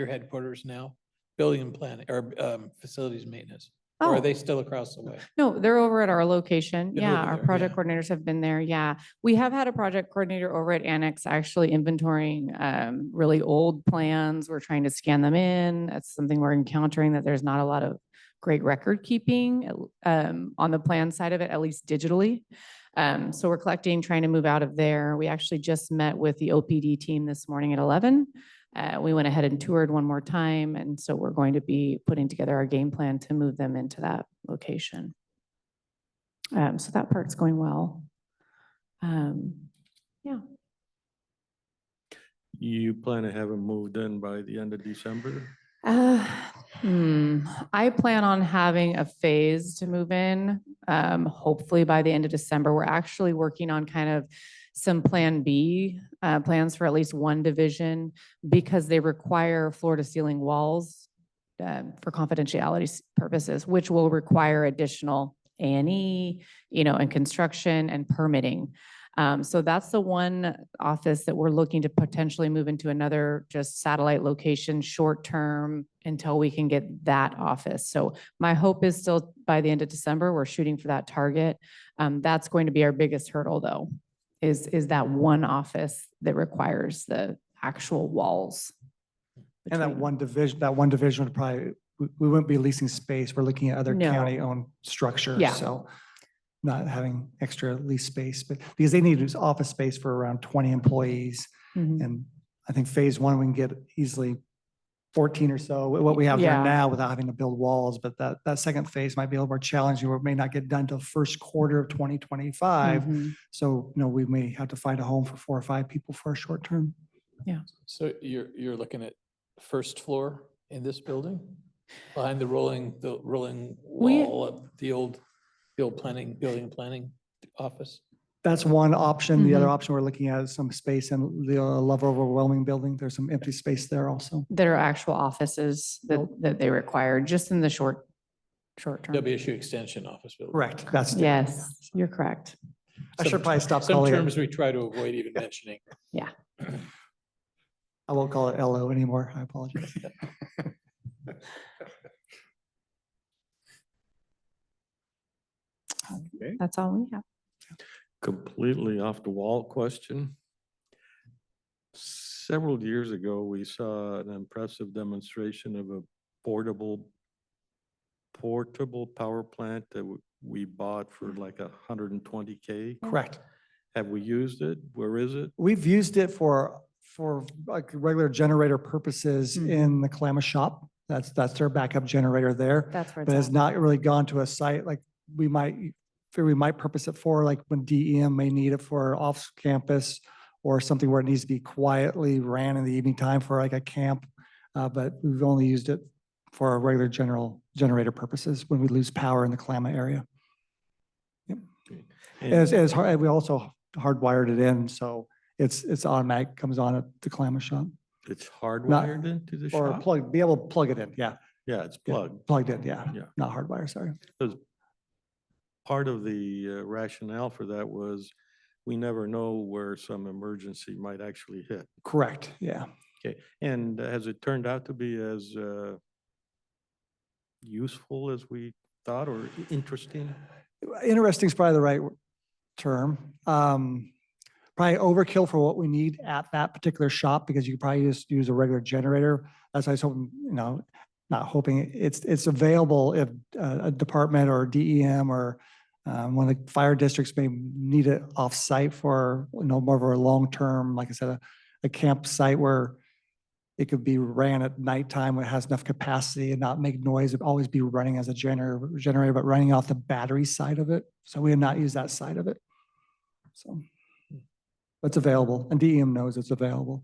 headquarters now, building and planning or facilities maintenance? Or Oh. are they still across the way? No, they're over at our location. Been Yeah, over our there, project yeah. coordinators have been there. Yeah. We have had a project coordinator over at Annex actually inventorying really old plans. We're trying to scan them in. That's something we're encountering, that there's not a lot of great record keeping on the plan side of it, at least digitally. So we're collecting, trying to move out of there. We actually just met with the OPD team this morning at 11. We went ahead and toured one more time. And so we're going to be putting together our game plan to move them into that location. So that part's going well. Yeah. You plan to have them moved in by the end of December? I plan on having a phase to move in, hopefully by the end of December. We're actually working on kind of some plan B, plans for at least one division because they require floor to ceiling walls for confidentiality purposes, which will require additional A&E, and construction and permitting. So that's the one office that we're looking to potentially move into another just satellite location short-term until we can get that office. So my hope is still by the end of December, we're shooting for that target. That's going to be our biggest hurdle though, is that one office that requires the actual walls. And that one division would probably, we wouldn't be leasing space. We're looking at other No. county-owned structures. Yeah. So not having extra lease space, but because they need office space for around 20 employees. Mhm. And I think phase one, we can get easily 14 or so, what we have there Yeah. now without having to build walls. But that second phase might be a little more challenging, or it may not get done till first quarter of 2025. Mhm. So, we may have to find a home for 4 or 5 people for a short term. So you're looking at first floor in this building? Behind the rolling We- wall of the old building planning office? That's one option. The other Mhm. option we're looking at is some space in the Love Overwhelming building. There's some empty space there also. There are actual offices that they require just in the short term. WSU Extension Office building. Correct. That's. different, yeah. Yes, you're correct. I should probably stop Some calling terms it. we try to avoid even mentioning. I won't call it LO anymore. I apologize. That's all we have. Completely off the wall question. Several years ago, we saw an impressive demonstration of a portable power plant that we bought for like 120K. Correct. Have we used it? Where is it? We've used it for like regular generator purposes in the Kalama shop. That's their backup generator there. That's where But it's has at. not really gone to a site like we might purpose it for, like when DEM may need it for off campus or something where it needs to be quietly ran in the evening time for like a camp. But we've only used it for our regular generator purposes when we lose power in the Kalama area. Yep. And We also hardwired it in, so it's automatic, comes on at the Kalama shop. it's hardwired into the Or shop? be able to plug it in, yeah. Yeah, it's Yeah, plugged. Plugged in, yeah. Yeah. Not hardwire, sorry. Part of the rationale for that was we never know where some emergency might actually hit. Correct, yeah. Okay, and has it turned out to be as useful as we thought or interesting? Interesting is probably the right term. Probably overkill for what we need at that particular shop because you could probably just use a regular generator. As I was hoping, not hoping, it's available if a department or DEM or one of the fire districts may need it off-site for, more of a long-term, like I said, a campsite where it could be ran at nighttime when it has enough capacity and not make noise. It'd always be running as a generator, but running off the battery side of it. So we have not used that side of it. So it's available and DEM knows it's available.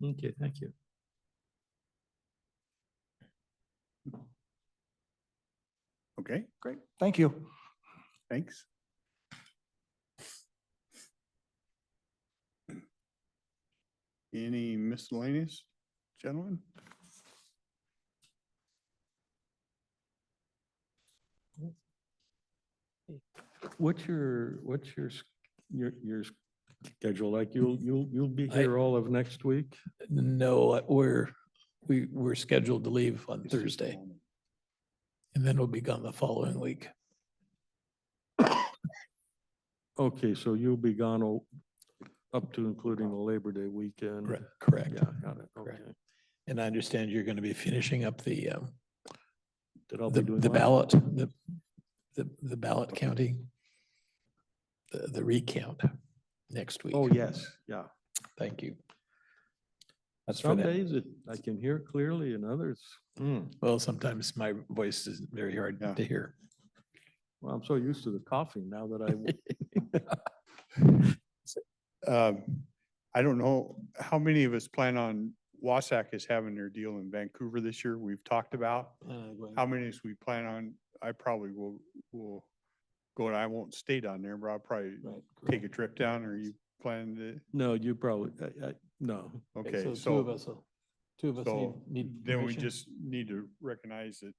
Okay, thank you. Okay, Great. Thank you. thanks. Any miscellaneous, gentlemen? What's your schedule like? You'll be here all of next week? No, we're scheduled to leave on Thursday, and then we'll be gone the following week. Okay, so you'll be gone up to including the Labor Day weekend? Correct. Yeah, got it. Okay. Correct. And I understand you're going to be finishing up the That I'll be doing the what? ballot, the ballot counting, the recount next week. Oh, yes, yeah. Thank you. That's for Some that. days I can hear clearly and others, Well, sometimes my voice is very hard Yeah. to hear. well, I'm so used to the coughing now that I don't know how many of us plan on Wasack is having their deal in Vancouver this year. We've talked about how many we plan on. I probably will go, and I won't stay down there, but I'll probably take a trip down. Or you plan to? No, you probably, no. Okay, Two of so us, need then we permission. just need to recognize that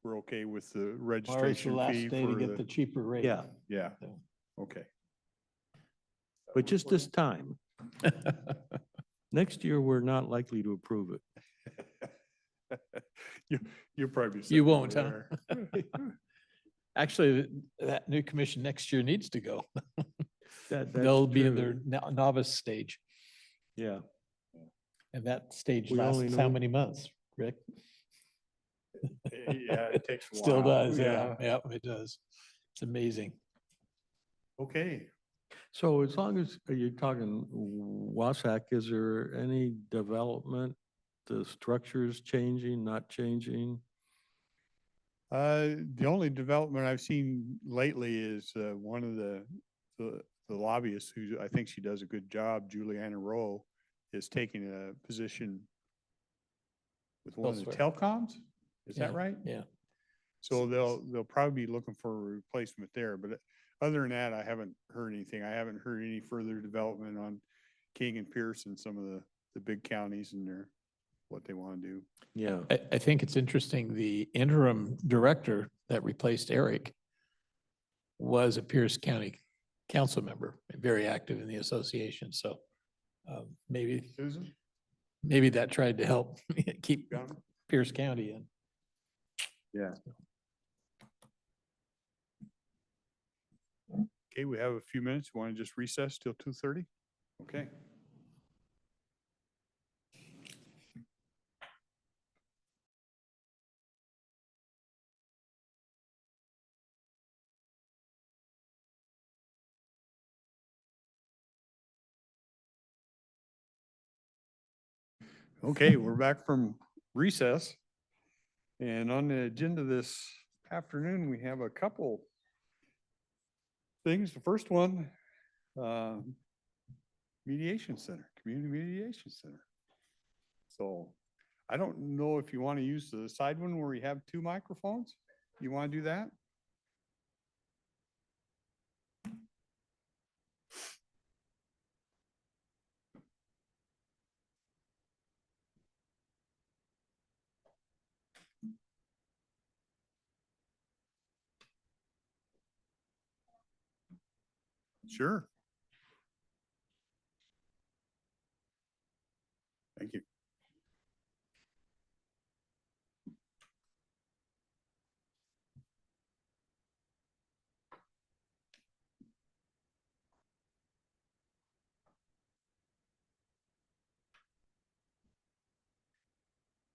we're okay with the Tomorrow's the registration last fee day to for get the cheaper rate. Yeah, yeah, Yeah. okay. but just this time. Next year, we're not likely to approve it. You'll probably be. You sitting won't, over huh? there. Actually, that new commission next year needs to go. That's They'll be in true. their novice stage, Yeah, and that stage We only lasts how know- many months, Rick? Yeah, it takes a while. Still does, yeah, it does. It's amazing. Okay, so as long as you're talking Wasack, is there any development? The structures changing, not changing? the only development I've seen lately is, one of the lobbyists who I think she does a good job, Juliana Rowe, is taking a position with one of the Elsewhere. telecoms. Is that Yeah, right? Yeah. So they'll probably be looking for a replacement there, but Other than that, I haven't heard anything. I haven't heard any further development on King and Pierce and some of the big counties and what they want to do. Yeah. I think it's interesting, the interim director that replaced Eric was a Pierce County council member, very active in the association, so maybe Susan? that tried to help keep Pierce County in. Yeah. Okay, we have a few minutes. Want to just recess till 2:30? Okay. Okay, we're back from recess. And on the agenda this afternoon, we have a couple things. The first one, mediation center, community mediation center. So I don't know if you want to use the side one where you have two microphones. You want to do that? Sure. Thank you.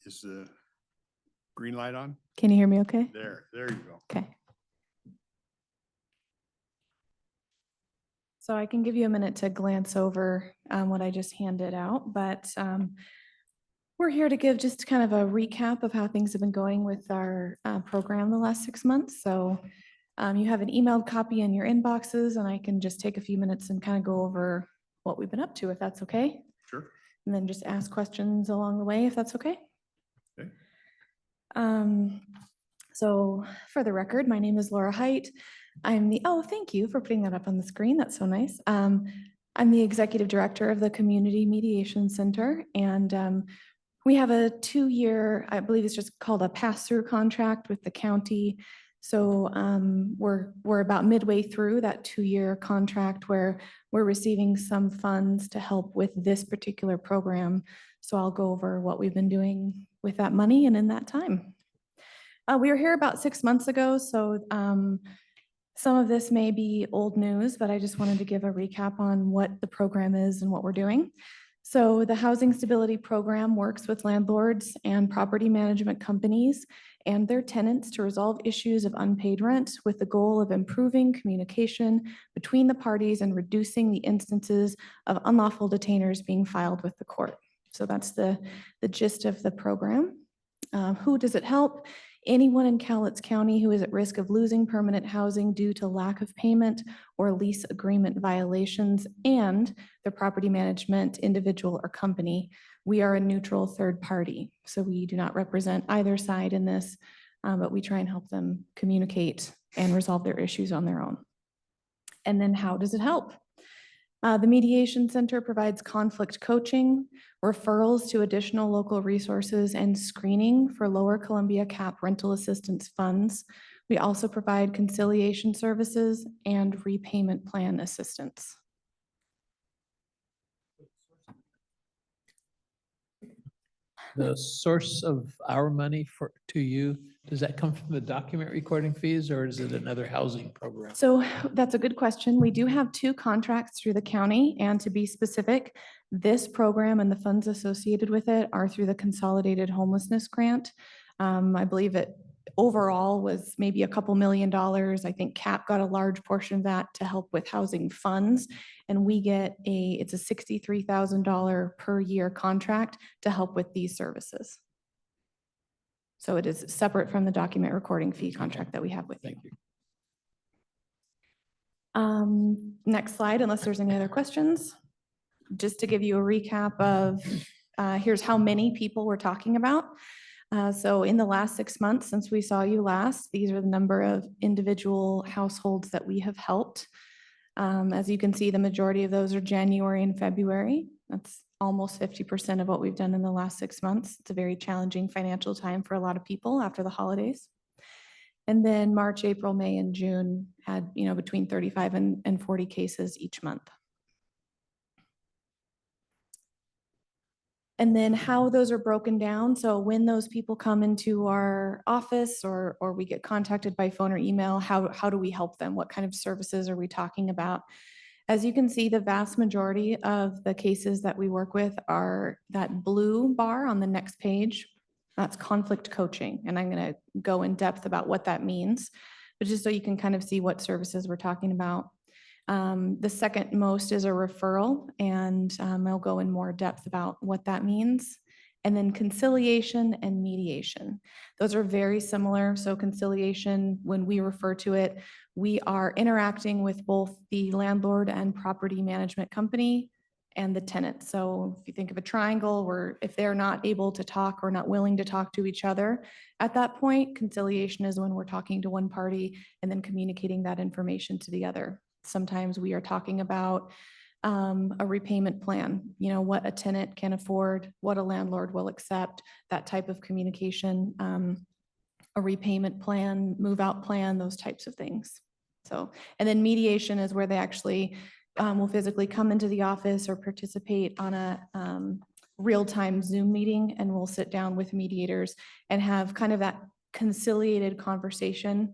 Is the green light on? Can you hear me okay? There you go. Okay. So I can give you a minute to glance over what I just handed out, but we're here to give just kind of a recap of how things have been going with our program the last 6 months. So you have an emailed copy in your inboxes, and I can just take a few minutes and kind of go over what we've been up to, if that's okay. Sure. And then just ask questions along the way, if that's okay. Okay. So for the record, my name is Laura Height. Thank you for putting that up on the screen. That's so nice. I'm the executive director of the Community Mediation Center, and we have a 2-year, I believe it's just called a pass-through contract with the county. So we're about midway through that 2-year contract where we're receiving some funds to help with this particular program. So I'll go over what we've been doing with that money and in that time. We were here about 6 months ago, so some of this may be old news, but I just wanted to give a recap on what the program is and what we're doing. So the Housing Stability Program works with landlords and property management companies and their tenants to resolve issues of unpaid rent with the goal of improving communication between the parties and reducing the instances of unlawful detainers being filed with the court. So that's the gist of the program. Who does it help? Anyone in Cowlitz County who is at risk of losing permanent housing due to lack of payment or lease agreement violations and their property management individual or company. We are a neutral third party, so we do not represent either side in this, but we try and help them communicate and resolve their issues on their own. And then how does it help? The Mediation Center provides conflict coaching, referrals to additional local resources, and screening for Lower Columbia CAP rental assistance funds. We also provide conciliation services and repayment plan assistance. The source of our money to you, does that come from the document recording fees, or is it another housing program? So that's a good question. We do have 2 contracts through the county, and to be specific, this program and the funds associated with it are through the Consolidated Homelessness Grant. I believe it overall was maybe a couple $1 million. I think CAP got a large portion of that to help with housing funds. And we get it's a $63,000 per year contract to help with these services. So it is separate from the document recording fee contract that we have with you. Thank you. Next slide, unless there's any other questions. Just to give you a recap of, here's how many people we're talking about. So in the last 6 months since we saw you last, these are the number of individual households that we have helped. As you can see, the majority of those are January and February. That's almost 50% of what we've done in the last 6 months. It's a very challenging financial time for a lot of people after the holidays. And then March, April, May, and June had, between 35 and 40 cases each month. And then how those are broken down. So when those people come into our office or we get contacted by phone or email, how do we help them? What kind of services are we talking about? As you can see, the vast majority of the cases that we work with are that blue bar on the next page. That's conflict coaching. And I'm going to go in depth about what that means, but just so you can kind of see what services we're talking about. The second most is a referral, and I'll go in more depth about what that means. And then conciliation and mediation. Those are very similar. So conciliation, when we refer to it, we are interacting with both the landlord and property management company and the tenant. So if you think of a triangle where if they're not able to talk or not willing to talk to each other, at that point, conciliation is when we're talking to one party and then communicating that information to the other. Sometimes we are talking about a repayment plan, what a tenant can afford, what a landlord will accept, that type of communication, a repayment plan, move out plan, those types of things. So, and then mediation is where they actually will physically come into the office or participate on a real-time Zoom meeting, and we'll sit down with mediators and have kind of that conciliated conversation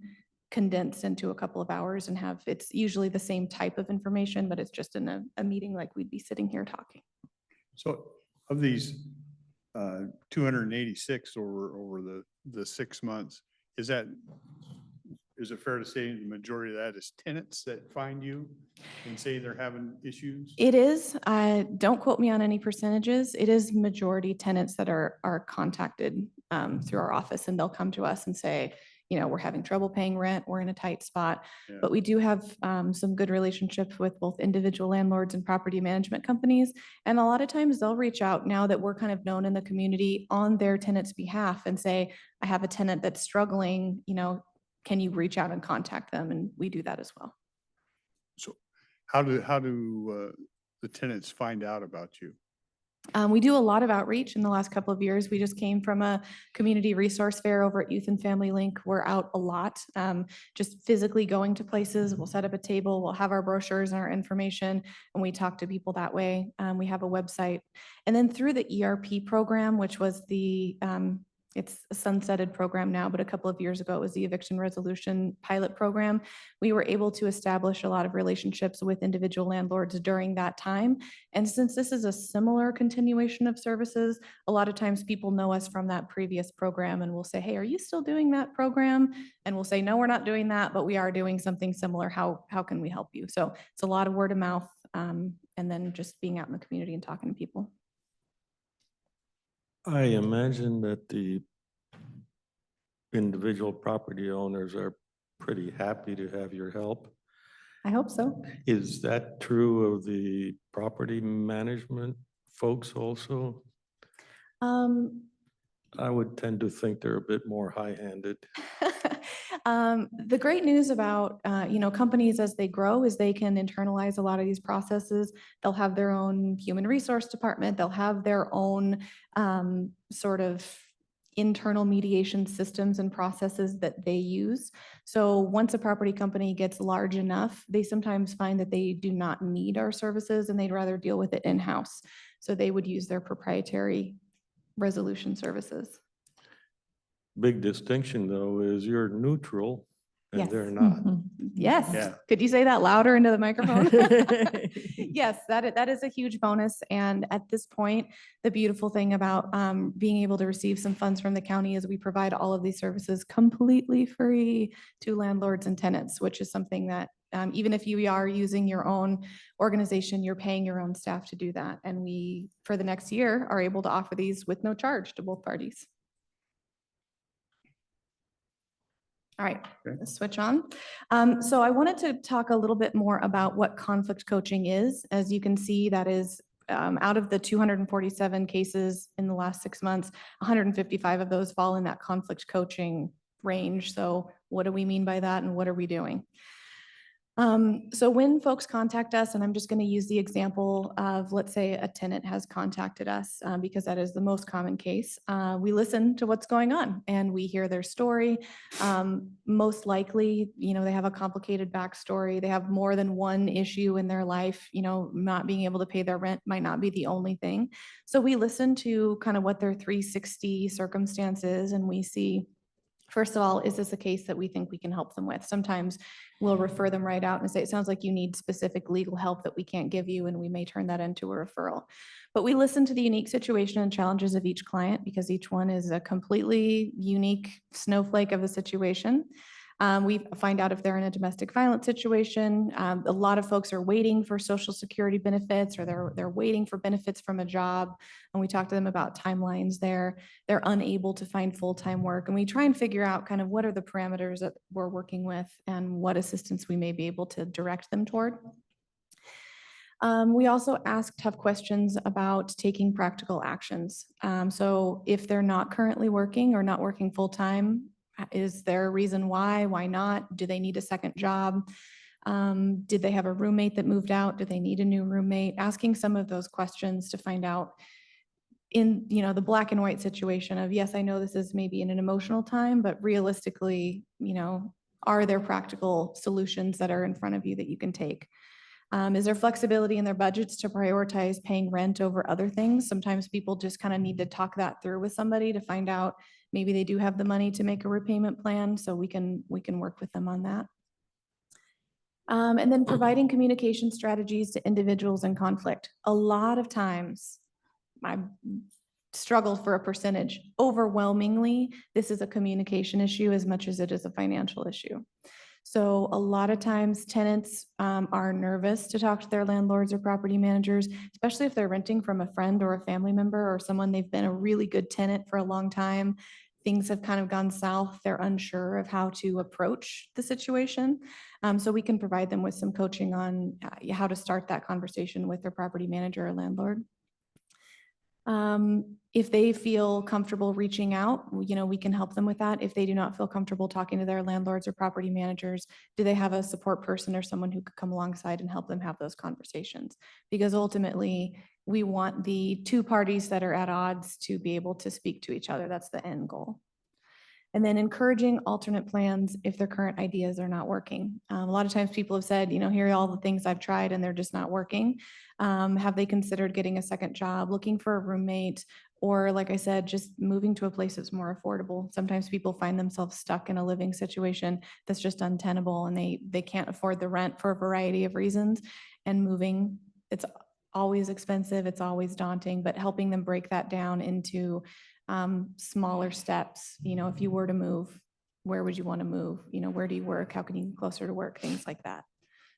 condensed into a couple of hours and have, it's usually the same type of information, but it's just in a meeting like we'd be sitting here talking. So of these 286 over the 6 months, is it fair to say the majority of that is tenants that find you and say they're having issues? It is, don't quote me on any percentages. It is majority tenants that are contacted through our office, and they'll come to us and say, we're having trouble paying rent, we're in a tight spot. Yeah. But we do have some good relationships with both individual landlords and property management companies. And a lot of times they'll reach out now that we're kind of known in the community on their tenant's behalf and say, I have a tenant that's struggling, can you reach out and contact them? And we do that as well. So how do the tenants find out about you? We do a lot of outreach in the last couple of years. We just came from a community resource fair over at Youth and Family Link. We're out a lot, just physically going to places. We'll set up a table, we'll have our brochures and our information, and we talk to people that way. We have a website. And then through the ERP program, which was it's a sunsetted program now, but a couple of years ago, it was the eviction resolution pilot program. We were able to establish a lot of relationships with individual landlords during that time. And since this is a similar continuation of services, a lot of times people know us from that previous program and will say, hey, are you still doing that program? And we'll say, no, we're not doing that, but we are doing something similar. How can we help you? So it's a lot of word of mouth, and then just being out in the community and talking to people. I imagine that the individual property owners are pretty happy to have your help. I hope so. Is that true of the property management folks also? I would tend to think they're a bit more high-handed. The great news about, companies as they grow is they can internalize a lot of these processes. They'll have their own human resource department. They'll have their own sort of internal mediation systems and processes that they use. So once a property company gets large enough, they sometimes find that they do not need our services and they'd rather deal with it in-house. So they would use their proprietary resolution services. Big distinction, though, is you're neutral and Yes. they're not. Yes. Yeah. Could you say that louder into the microphone? Yes, that is a huge bonus. And at this point, the beautiful thing about being able to receive some funds from the county is we provide all of these services completely free to landlords and tenants, which is something that even if you are using your own organization, you're paying your own staff to do that. And we, for the next year, are able to offer these with no charge to both parties. All right, Okay. let's switch on. So I wanted to talk a little bit more about what conflict coaching is. As you can see, that is Out of the 247 cases in the last 6 months, 155 of those fall in that conflict coaching range. So what do we mean by that and what are we doing? So when folks contact us, and I'm just going to use the example of, let's say a tenant has contacted us, because that is the most common case. We listen to what's going on and we hear their story. Most likely, they have a complicated backstory. They have more than one issue in their life. Not being able to pay their rent might not be the only thing. So we listen to kind of what their 360 circumstances, and we see, first of all, is this a case that we think we can help them with? Sometimes we'll refer them right out and say, it sounds like you need specific legal help that we can't give you, and we may turn that into a referral. But we listen to the unique situation and challenges of each client because each one is a completely unique snowflake of a situation. We find out if they're in a domestic violence situation. A lot of folks are waiting for Social Security benefits, or they're waiting for benefits from a job. And we talk to them about timelines there. They're unable to find full-time work. And we try and figure out kind of what are the parameters that we're working with and what assistance we may be able to direct them toward. We also ask tough questions about taking practical actions. So if they're not currently working or not working full-time, is there a reason why? Why not? Do they need a second job? Did they have a roommate that moved out? Do they need a new roommate? Asking some of those questions to find out in the black and white situation of, yes, I know this is maybe in an emotional time, but realistically, are there practical solutions that are in front of you that you can take? Is there flexibility in their budgets to prioritize paying rent over other things? Sometimes people just kind of need to talk that through with somebody to find out maybe they do have the money to make a repayment plan, so we can work with them on that. And then providing communication strategies to individuals in conflict. A lot of times, I struggle for a percentage. Overwhelmingly, this is a communication issue as much as it is a financial issue. So a lot of times tenants are nervous to talk to their landlords or property managers, especially if they're renting from a friend or a family member or someone they've been a really good tenant for a long time. Things have kind of gone south. They're unsure of how to approach the situation. So we can provide them with some coaching on how to start that conversation with their property manager or landlord. If they feel comfortable reaching out, we can help them with that. If they do not feel comfortable talking to their landlords or property managers, do they have a support person or someone who could come alongside and help them have those conversations? Because ultimately, we want the two parties that are at odds to be able to speak to each other. That's the end goal. And then encouraging alternate plans if their current ideas are not working. A lot of times people have said, here are all the things I've tried and they're just not working. Have they considered getting a second job, looking for a roommate, or like I said, just moving to a place that's more affordable? Sometimes people find themselves stuck in a living situation that's just untenable and they can't afford the rent for a variety of reasons. And moving, it's always expensive, it's always daunting, but helping them break that down into smaller steps. If you were to move, where would you want to move? Where do you work? How can you get closer to work? Things like that.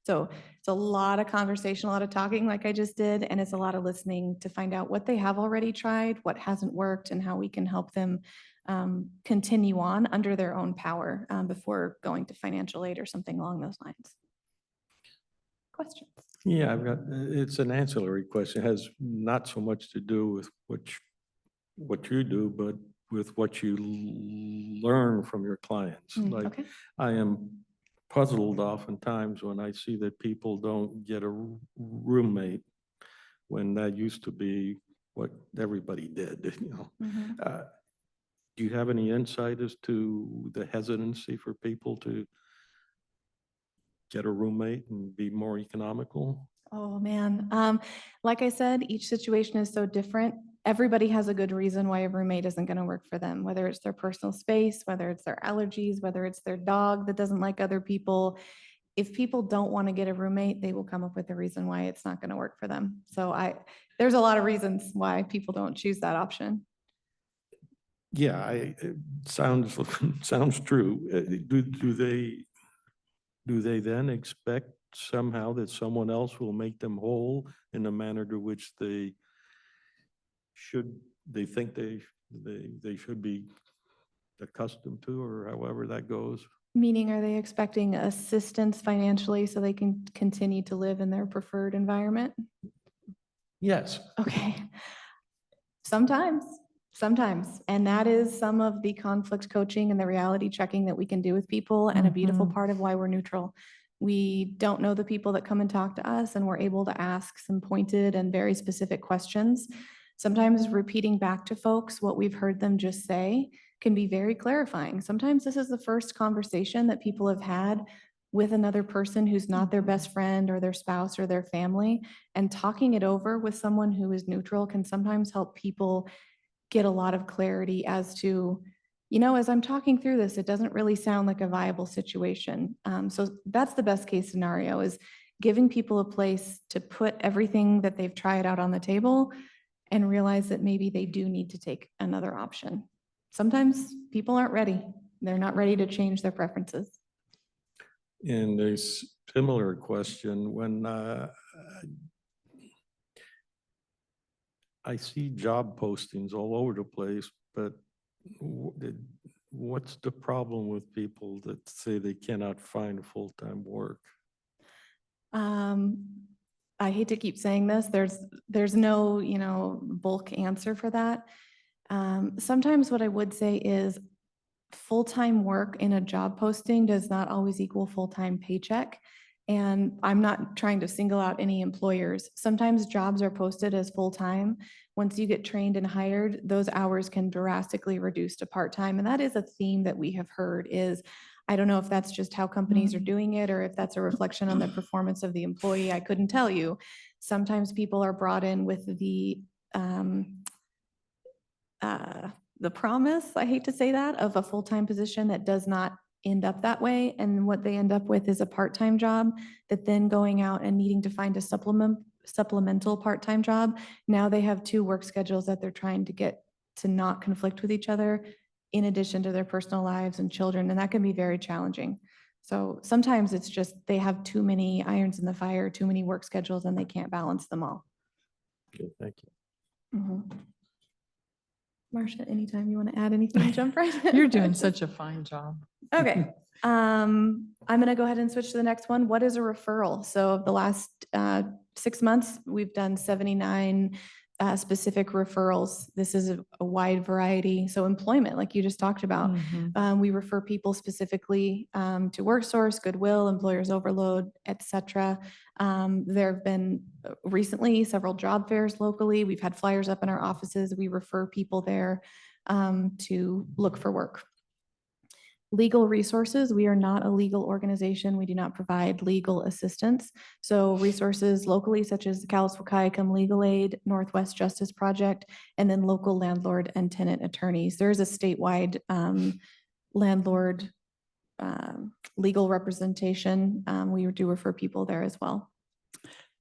So it's a lot of conversation, a lot of talking like I just did, and it's a lot of listening to find out what they have already tried, what hasn't worked, and how we can help them continue on under their own power before going to financial aid or something along those lines. Questions? Yeah, it's an ancillary question. It has not so much to do with what you do, but with what you learn from your clients. Like, Okay. I am puzzled oftentimes when I see that people don't get a roommate when that used to be what everybody did, Do you have any insight as to the hesitancy for people to get a roommate and be more economical? Oh, man. Like I said, each situation is so different. Everybody has a good reason why a roommate isn't going to work for them, whether it's their personal space, whether it's their allergies, whether it's their dog that doesn't like other people. If people don't want to get a roommate, they will come up with a reason why it's not going to work for them. So there's a lot of reasons why people don't choose that option. Yeah, it sounds true. Do they then expect somehow that someone else will make them whole in a manner to which they think they should be accustomed to, or however that goes? Meaning, are they expecting assistance financially so they can continue to live in their preferred environment? Yes. Okay. Sometimes. And that is some of the conflict coaching and the reality checking that we can do with people, and a beautiful Mhm. part of why we're neutral. We don't know the people that come and talk to us, and we're able to ask some pointed and very specific questions. Sometimes repeating back to folks what we've heard them just say can be very clarifying. Sometimes this is the first conversation that people have had with another person who's not their best friend or their spouse or their family. And talking it over with someone who is neutral can sometimes help people get a lot of clarity as to, as I'm talking through this, it doesn't really sound like a viable situation. So that's the best case scenario, is giving people a place to put everything that they've tried out on the table and realize that maybe they do need to take another option. Sometimes people aren't ready. They're not ready to change their preferences. And a similar question, when I see job postings all over the place, but what's the problem with people that say they cannot find full-time work? I hate to keep saying this, there's no, bulk answer for that. Sometimes what I would say is full-time work in a job posting does not always equal full-time paycheck. And I'm not trying to single out any employers. Sometimes jobs are posted as full-time. Once you get trained and hired, those hours can drastically reduce to part-time. And that is a theme that we have heard is, I don't know if that's just how companies are doing it or if that's a reflection on the performance of the employee. I couldn't tell you. Sometimes people are brought in with the promise, I hate to say that, of a full-time position that does not end up that way. And what they end up with is a part-time job that then going out and needing to find a supplemental part-time job. Now they have two work schedules that they're trying to get to not conflict with each other in addition to their personal lives and children. And that can be very challenging. So sometimes it's just they have too many irons in the fire, too many work schedules, and they can't balance them all. Okay, thank you. Mhm. Marcia, anytime you want to add anything, jump right in. You're doing such a fine job. Okay, I'm gonna go ahead and switch to the next one. What is a referral? So the last 6 months, we've done 79 specific referrals. This is a wide variety. So employment, like you just talked about. We refer people specifically to WorkSource, Goodwill, Employers Overload, et cetera. There have been recently several job fairs locally. We've had flyers up in our offices. We refer people there to look for work. Legal resources, we are not a legal organization. We do not provide legal assistance. So resources locally, such as the Calais Wahkiakum Legal Aid, Northwest Justice Project, and then local landlord and tenant attorneys. There's a statewide landlord legal representation. We do refer people there as well.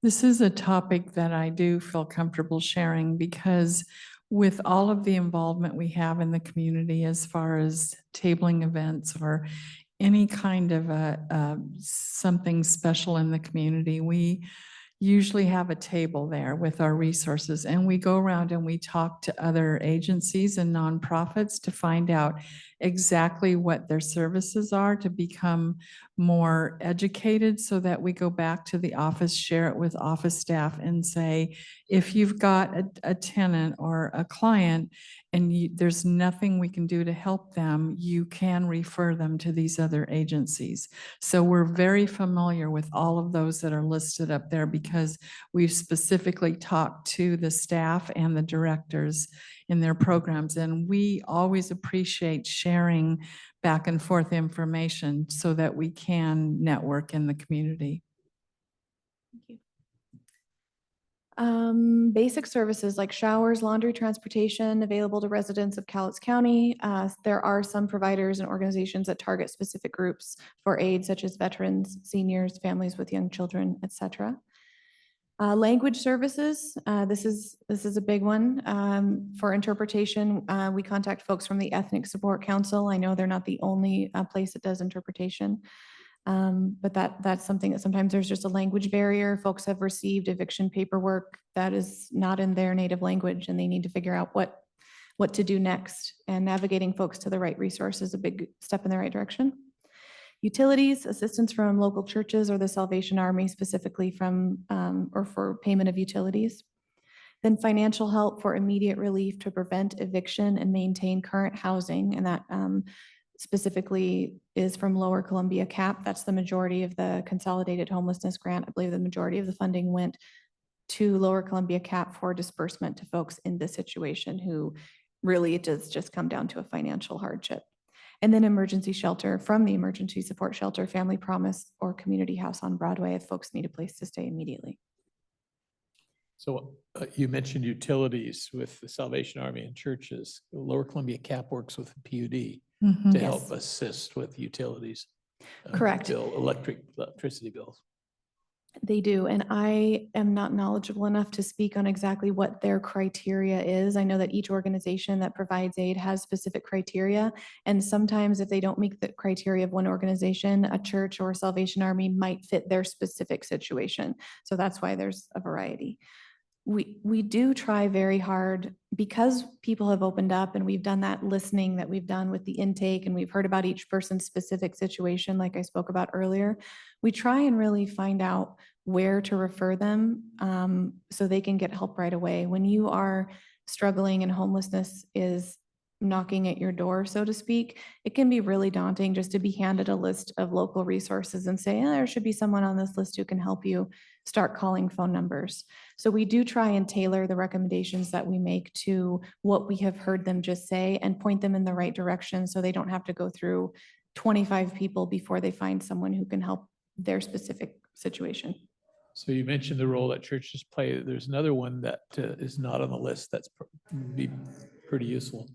This is a topic that I do feel comfortable sharing because with all of the involvement we have in the community as far as tabling events or any kind of something special in the community, we usually have a table there with our resources, and we go around and we talk to other agencies and nonprofits to find out exactly what their services are, to become more educated, so that we go back to the office, share it with office staff and say, if you've got a tenant or a client and there's nothing we can do to help them, you can refer them to these other agencies. So we're very familiar with all of those that are listed up there because we've specifically talked to the staff and the directors in their programs. And we always appreciate sharing back and forth information so that we can network in the community. Thank you. Basic services like showers, laundry, transportation available to residents of Cowlitz County. There are some providers and organizations that target specific groups for aid, such as veterans, seniors, families with young children, et cetera. Language services, this is a big one. For interpretation, we contact folks from the Ethnic Support Council. I know they're not the only place that does interpretation. But that's something that sometimes there's just a language barrier. Folks have received eviction paperwork that is not in their native language, and they need to figure out what to do next. And navigating folks to the right resource is a big step in the right direction. Utilities, assistance from local churches or the Salvation Army, specifically from or for payment of utilities. Then financial help for immediate relief to prevent eviction and maintain current housing. And that specifically is from Lower Columbia CAP. That's the majority of the Consolidated Homelessness Grant. I believe the majority of the funding went to Lower Columbia CAP for disbursement to folks in this situation who really it does just come down to a financial hardship. And then emergency shelter from the Emergency Support Shelter, Family Promise, or Community House on Broadway if folks need a place to stay immediately. So you mentioned utilities with the Salvation Army and churches. Lower Columbia CAP works with the PUD Mhm. to Yes. help assist with utilities. Correct. Electricity bills. They do, and I am not knowledgeable enough to speak on exactly what their criteria is. I know that each organization that provides aid has specific criteria, and sometimes if they don't meet the criteria of one organization, a church or Salvation Army might fit their specific situation. So that's why there's a variety. We do try very hard because people have opened up and we've done that listening that we've done with the intake and we've heard about each person's specific situation, like I spoke about earlier. We try and really find out where to refer them so they can get help right away. When you are struggling and homelessness is knocking at your door, so to speak, it can be really daunting just to be handed a list of local resources and say, there should be someone on this list who can help you. Start calling phone numbers. So we do try and tailor the recommendations that we make to what we have heard them just say and point them in the right direction so they don't have to go through 25 people before they find someone who can help their specific situation. So you mentioned the role that churches play. There's another one that is not on the list that's be pretty useful.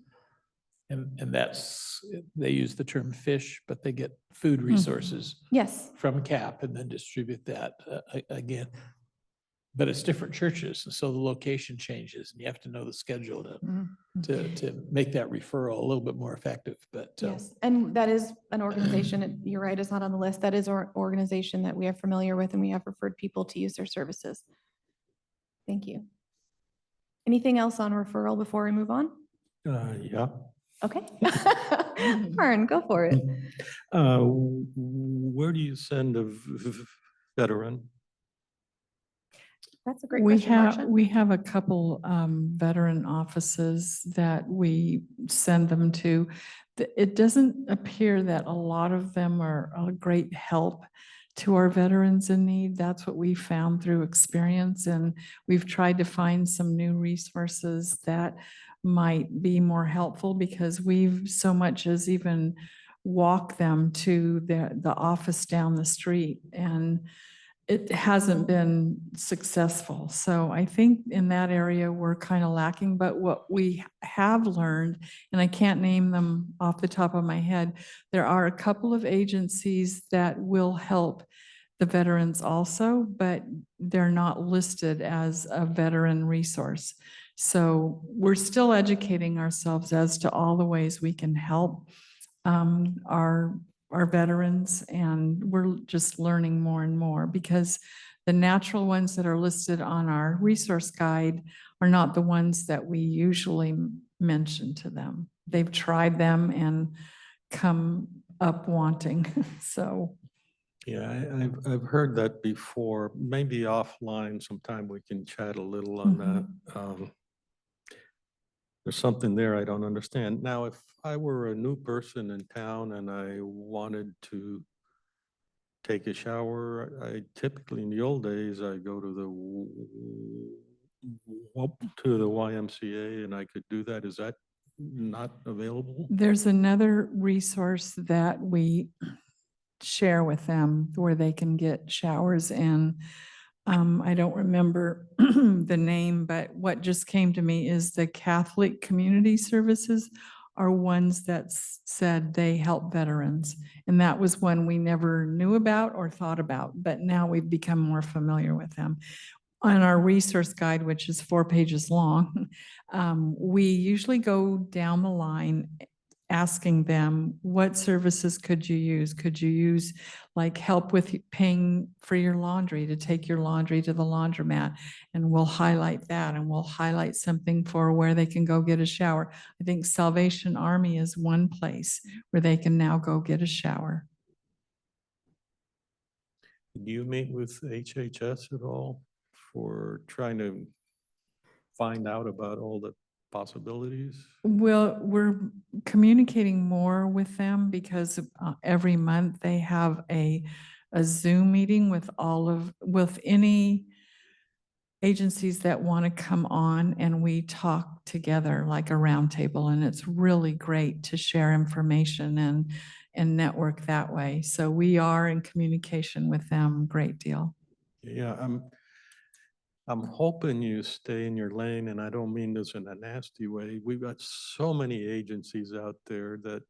And that's, they use the term fish, but they get food resources Yes. from CAP and then distribute that again. But it's different churches, and so the location changes, and you have to know the schedule to make that referral a little bit more effective, but. Yes, and that is an organization, you're right, it's not on the list. That is our organization that we are familiar with and we have referred people to use their services. Thank you. Anything else on referral before we move on? Yeah. Okay. Aaron, go for it. Where do you send a veteran? That's a great We question, have, Marcia. we have a couple veteran offices that we send them to. It doesn't appear that a lot of them are a great help to our veterans in need. That's what we found through experience, and we've tried to find some new resources that might be more helpful because we've so much as even walked them to the office down the street, and it hasn't been successful. So I think in that area, we're kind of lacking, but what we have learned, and I can't name them off the top of my head, there are a couple of agencies that will help the veterans also, but they're not listed as a veteran resource. So we're still educating ourselves as to all the ways we can help our veterans, and we're just learning more and more because the natural ones that are listed on our resource guide are not the ones that we usually mention to them. They've tried them and come up wanting, so. Yeah, I've heard that before. Maybe offline sometime we can chat a little on that. There's something there I don't understand. Now, if I were a new person in town and I wanted to take a shower, I typically in the old days, I go to the YMCA and I could do that. Is that not available? There's another resource that we share with them where they can get showers in. I don't remember the name, but what just came to me is the Catholic Community Services are ones that said they help veterans. And that was one we never knew about or thought about, but now we've become more familiar with them. On our resource guide, which is 4 pages long, we usually go down the line asking them, what services could you use? Could you use like help with paying for your laundry, to take your laundry to the laundromat? And we'll highlight that, and we'll highlight something for where they can go get a shower. I think Salvation Army is one place where they can now go get a shower. Do you meet with HHS at all for trying to find out about all the possibilities? Well, we're communicating more with them because every month they have a Zoom meeting with any agencies that want to come on, and we talk together like a roundtable, and it's really great to share information and network that way. So we are in communication with them a great deal. Yeah, I'm hoping you stay in your lane, and I don't mean this in a nasty way. We've got so many agencies out there that,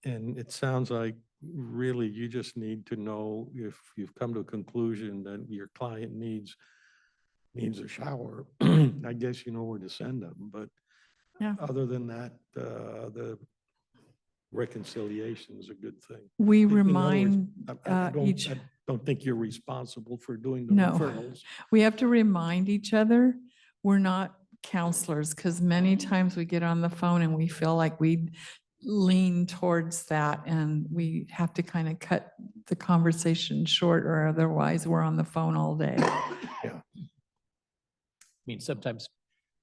and it sounds like really you just need to know if you've come to a conclusion that your client needs a shower. I guess you know where to send them, but Yeah. other than that, the reconciliation is a good thing. We In other words, remind I don't think you're responsible for doing the No. referrals. We have to remind each other, we're not counselors, because many times we get on the phone and we feel like we lean towards that, and we have to kind of cut the conversation short, or otherwise we're on the phone all day. I mean, sometimes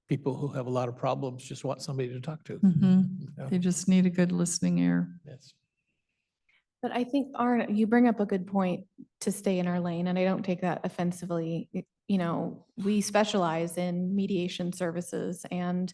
people who have a lot of problems just want somebody to talk to. Yeah. They just need a good listening ear. Yes. But I think, Aaron, you bring up a good point to stay in our lane, and I don't take that offensively. You know, we specialize in mediation services, and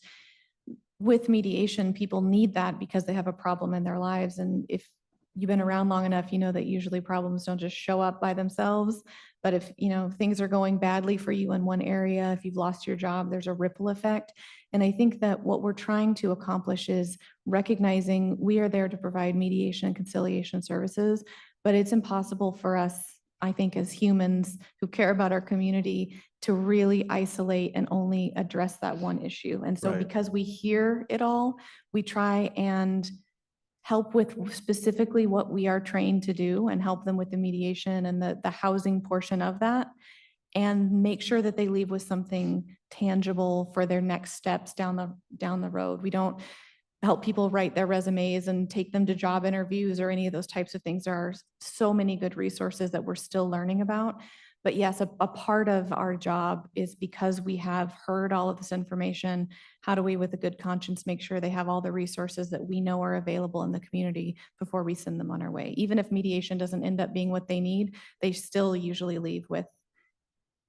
with mediation, people need that because they have a problem in their lives. And if you've been around long enough, you know that usually problems don't just show up by themselves. But if, you know, things are going badly for you in one area, if you've lost your job, there's a ripple effect. And I think that what we're trying to accomplish is recognizing we are there to provide mediation and conciliation services, but it's impossible for us, I think, as humans who care about our community, to really isolate and only address that one issue. And so Right. because we hear it all, we try and help with specifically what we are trained to do and help them with the mediation and the housing portion of that, and make sure that they leave with something tangible for their next steps down the road. We don't help people write their resumes and take them to job interviews or any of those types of things. There are so many good resources that we're still learning about. But yes, a part of our job is, because we have heard all of this information, how do we, with a good conscience, make sure they have all the resources that we know are available in the community before we send them on our way? Even if mediation doesn't end up being what they need, they still usually leave with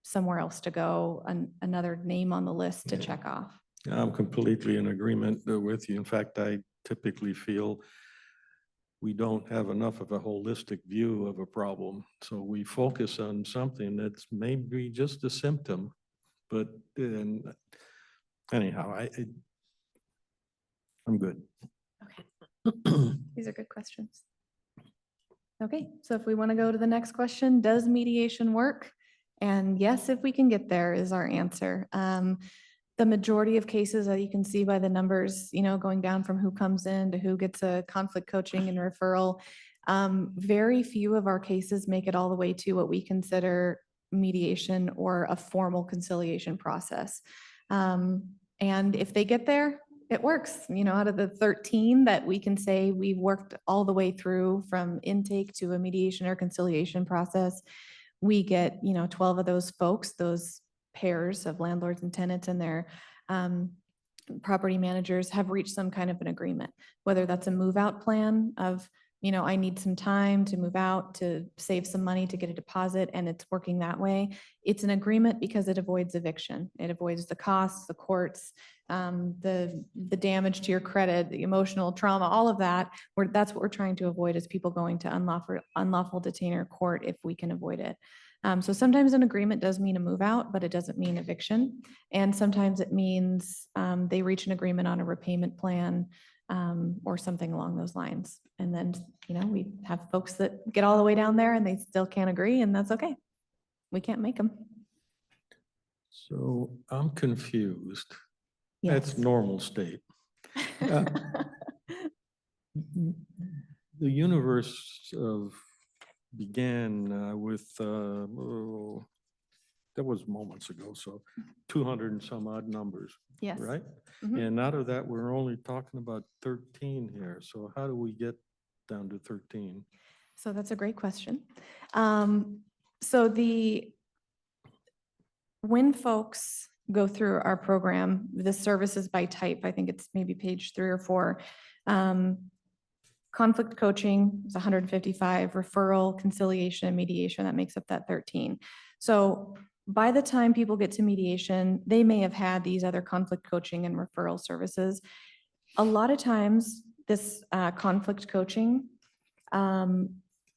somewhere else to go, another name on the list to check off. I'm completely in agreement with you. In fact, I typically feel we don't have enough of a holistic view of a problem. So we focus on something that's maybe just a symptom, but then anyhow, I'm good. These are good questions. Okay, so if we want to go to the next question, does mediation work? And yes, if we can get there is our answer. The majority of cases that you can see by the numbers, you know, going down from who comes in to who gets a conflict coaching and referral, very few of our cases make it all the way to what we consider mediation or a formal conciliation process. And if they get there, it works. You know, out of the 13 that we can say we've worked all the way through from intake to a mediation or conciliation process, we get, you know, 12 of those folks, those pairs of landlords and tenants and their property managers have reached some kind of an agreement, whether that's a move out plan of, you know, I need some time to move out to save some money to get a deposit, and it's working that way. It's an agreement because it avoids eviction. It avoids the costs, the courts, the damage to your credit, the emotional trauma, all of that. That's what we're trying to avoid, is people going to unlawful detainer court if we can avoid it. So sometimes an agreement does mean a move out, but it doesn't mean eviction. And sometimes it means they reach an agreement on a repayment plan or something along those lines. And then, you know, we have folks that get all the way down there and they still can't agree, and that's okay. We can't make them. So I'm confused. Yes. That's normal state. The universe of began with, that was moments ago, so 200 and some odd numbers, Yes. right? Mhm. And out of that, we're only talking about 13 here. So how do we get down to 13? So that's a great question. So when folks go through our program, the services by type, I think it's maybe page 3 or 4. Conflict coaching is 155, referral, conciliation, and mediation, that makes up that 13. So by the time people get to mediation, they may have had these other conflict coaching and referral services. A lot of times, this conflict coaching,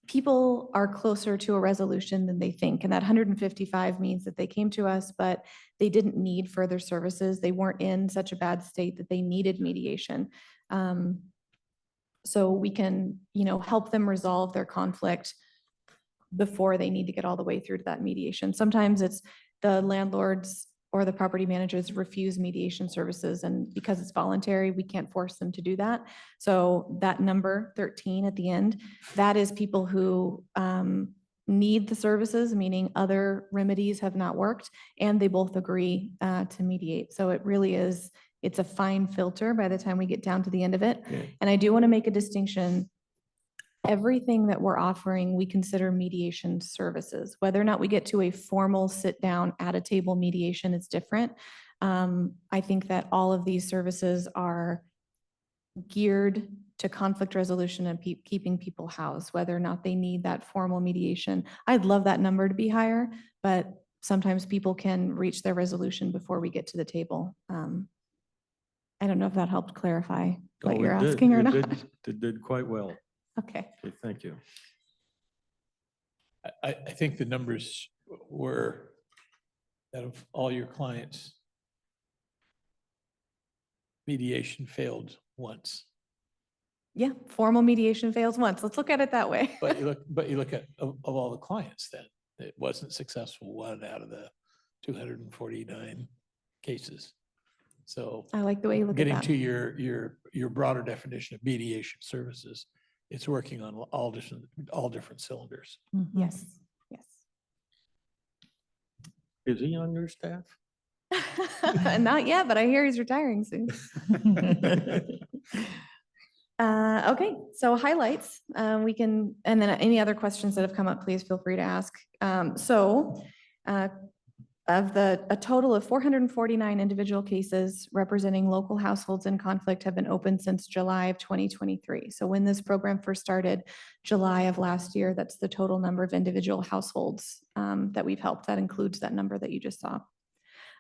people are closer to a resolution than they think. And that 155 means that they came to us, but they didn't need further services. They weren't in such a bad state that they needed mediation. So we can, help them resolve their conflict before they need to get all the way through to that mediation. Sometimes it's the landlords or the property managers refuse mediation services, and because it's voluntary, we can't force them to do that. So that number 13 at the end, that is people who need the services, meaning other remedies have not worked, and they both agree to mediate. So it really is, it's a fine filter by the time we get down to the end of it. Yeah. And I do want to make a distinction. Everything that we're offering, we consider mediation services. Whether or not we get to a formal sit down at a table mediation is different. I think that all of these services are geared to conflict resolution and keeping people housed, whether or not they need that formal mediation. I'd love that number to be higher, but sometimes people can reach their resolution before we get to the table. I don't know if that helped clarify what Oh, you're it did. asking or It not. It did quite well. Okay. Okay, thank you. I think the numbers were that of all your clients, mediation failed once. Yeah, formal mediation fails once. Let's look at it that way. But you look at, of all the clients then, it wasn't successful 1 out of the 249 cases. So I like the way you look at getting that. to your broader definition of mediation services, it's working on all different cylinders. Yes, yes. Is he on your staff? Not yet, but I hear he's retiring soon. Okay, so highlights, we can, and then any other questions that have come up, please feel free to ask. Of a total of 449 individual cases representing local households in conflict have been open since July of 2023. So when this program first started, July of last year, that's the total number of individual households that we've helped. That includes that number that you just saw.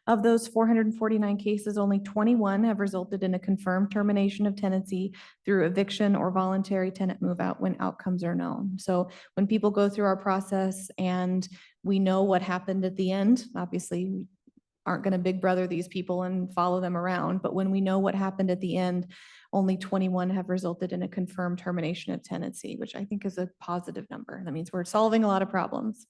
Of those 449 cases, only 21 have resulted in a confirmed termination of tenancy through eviction or voluntary tenant move out when outcomes are known. So when people go through our process and we know what happened at the end, obviously we aren't going to big brother these people and follow them around, but when we know what happened at the end, only 21 have resulted in a confirmed termination of tenancy, which I think is a positive number. That means we're solving a lot of problems.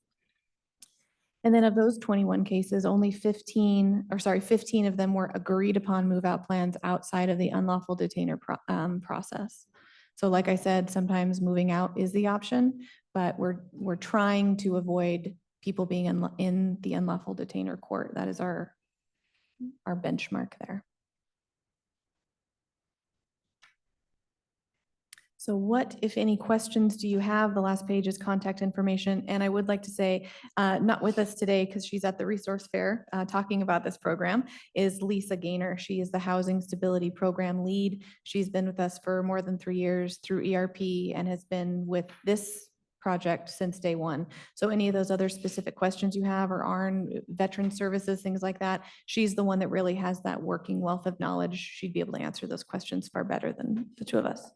And then of those 21 cases, only 15 of them were agreed upon move-out plans outside of the unlawful detainer process. So like I said, sometimes moving out is the option, but we're trying to avoid people being in the unlawful detainer court. That is our benchmark there. So what, if any, questions do you have? The last page is contact information. And I would like to say, not with us today because she's at the resource fair talking about this program, is Lisa Gaynor. She is the Housing Stability Program lead. She's been with us for more than 3 years through ERP and has been with this project since day one. So any of those other specific questions you have, or ARN, veteran services, things like that, she's the one that really has that working wealth of knowledge. She'd be able to answer those questions far better than the two of us.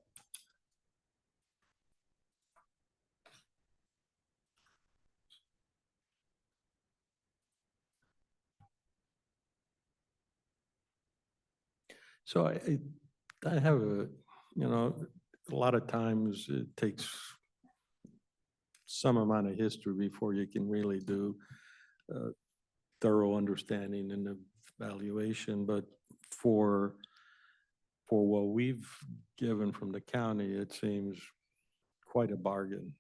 So I have a lot of times it takes some amount of history before you can really do a thorough understanding and evaluation, but for what we've given from the county, it seems quite a bargain.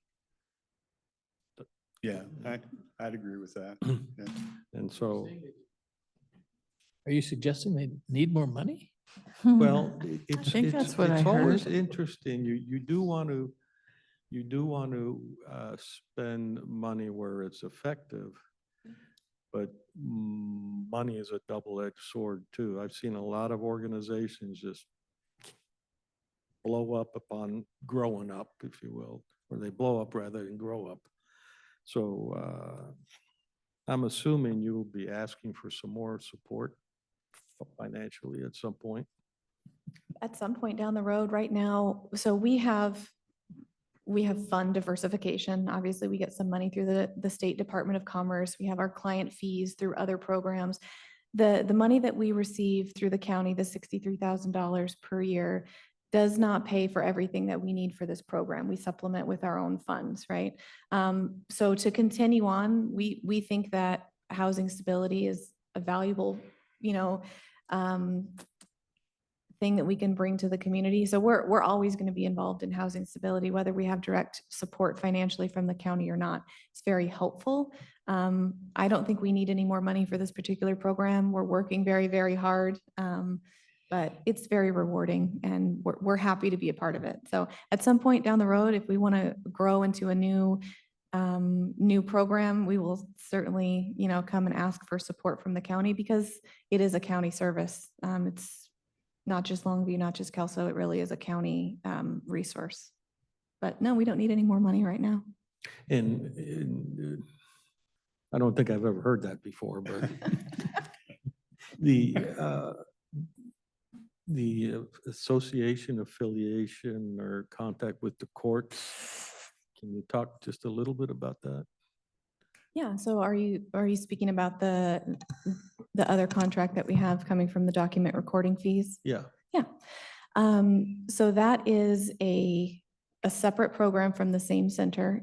Yeah, I'd agree with that. Yeah. And so, Are you suggesting they need more money? well, it's think that's what I always heard. interesting. You do want to spend money where it's effective, but money is a double-edged sword too. I've seen a lot of organizations just blow up upon growing up, if you will, or they blow up rather than grow up. So I'm assuming you will be asking for some more support financially at some point. At some point down the road right now, so we have fund diversification. Obviously, we get some money through the State Department of Commerce. We have our client fees through other programs. The money that we receive through the county, the $63,000 per year, does not pay for everything that we need for this program. We supplement with our own funds, right? So to continue on, we think that housing stability is a valuable, thing that we can bring to the community. So we're always going to be involved in housing stability, whether we have direct support financially from the county or not. It's very helpful. I don't think we need any more money for this particular program. We're working very, very hard. But it's very rewarding and we're happy to be a part of it. So at some point down the road, if we want to grow into a new program, we will certainly, come and ask for support from the county because it is a county service. It's not just Longview, not just Kelso, it really is a county resource. But no, we don't need any more money right now. And I don't think I've ever heard that before, but the association affiliation or contact with the courts, can you talk just a little bit about that? Yeah, so are you speaking about the other contract that we have coming from the document recording fees? Yeah. Yeah. So that is a separate program from the same center.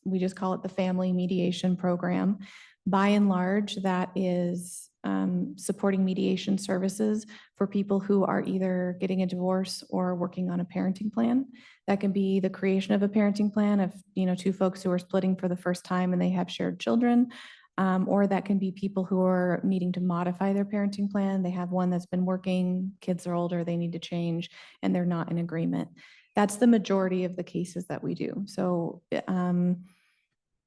We just call it the Family Mediation Program. By and large, that is supporting mediation services for people who are either getting a divorce or working on a parenting plan. That can be the creation of a parenting plan of, two folks who are splitting for the first time and they have shared children. Or that can be people who are needing to modify their parenting plan. They have one that's been working, kids are older, they need to change, and they're not in agreement. That's the majority of the cases that we do. So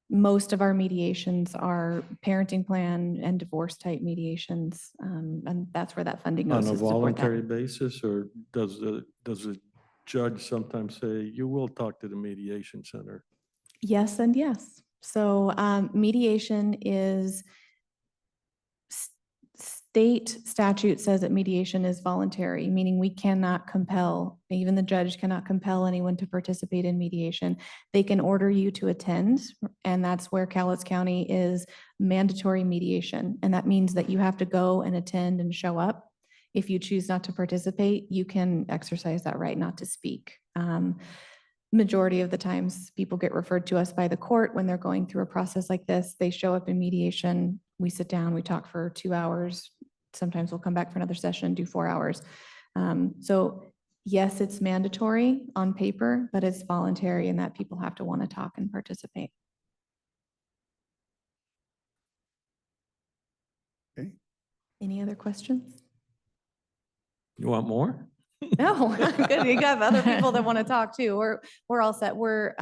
most of our mediations are parenting plan and divorce type mediations. And that's where that funding goes. On a to support that. voluntary basis, or does the judge sometimes say, you will talk to the mediation center? Yes and yes. So mediation is, state statute says that mediation is voluntary, meaning we cannot compel, even the judge cannot compel anyone to participate in mediation. They can order you to attend, and that's where Cowlitz County is mandatory mediation. And that means that you have to go and attend and show up. If you choose not to participate, you can exercise that right not to speak. Majority of the times people get referred to us by the court when they're going through a process like this. They show up in mediation, we sit down, we talk for 2 hours. Sometimes we'll come back for another session, do 4 hours. So yes, it's mandatory on paper, but it's voluntary in that people have to want to talk and participate. Okay. Any other questions? You want more? No, good. You got other people that want to talk too. We're all set. We're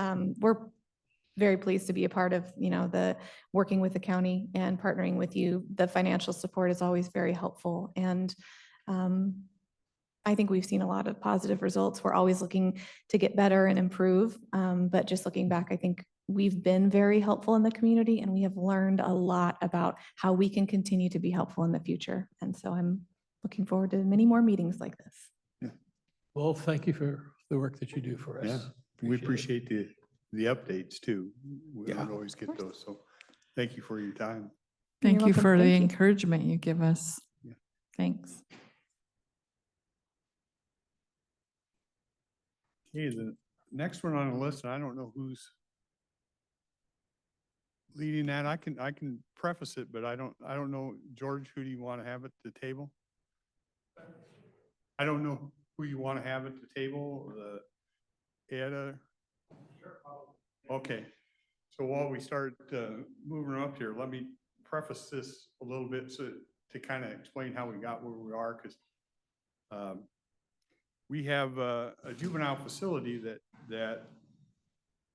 very pleased to be a part of, the working with the county and partnering with you. The financial support is always very helpful. And I think we've seen a lot of positive results. We're always looking to get better and improve. But just looking back, I think we've been very helpful in the community and we have learned a lot about how we can continue to be helpful in the future. And so I'm looking forward to many more meetings like this. Well, thank you for the work that you do for us. Yeah, we appreciate the updates too. We don't always get course. those. So thank you for your time. Thank You're you welcome. for the Thank you. encouragement you give us. Yeah. Thanks. Okay, the next one on the list, and I don't know who's leading that. I can preface it, but I don't know, George, who do you want to have at the table? I don't know who you want to have at the table, or the Ed. Okay, so while we start moving up here, let me preface this a little bit to kind of explain how we got where we are, because we have a juvenile facility that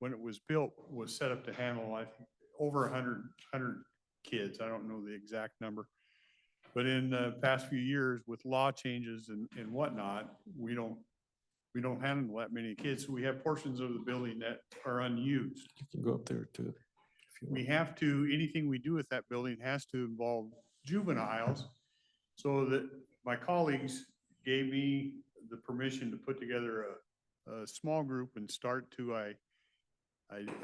when it was built was set up to handle, I think, over 100 kids. I don't know the exact number. But in the past few years with law changes and whatnot, we don't handle that many kids. So we have portions of the building that are unused. You can go up there too. if you We want. have to, anything we do with that building has to involve juveniles. So that my colleagues gave me the permission to put together a small group and start to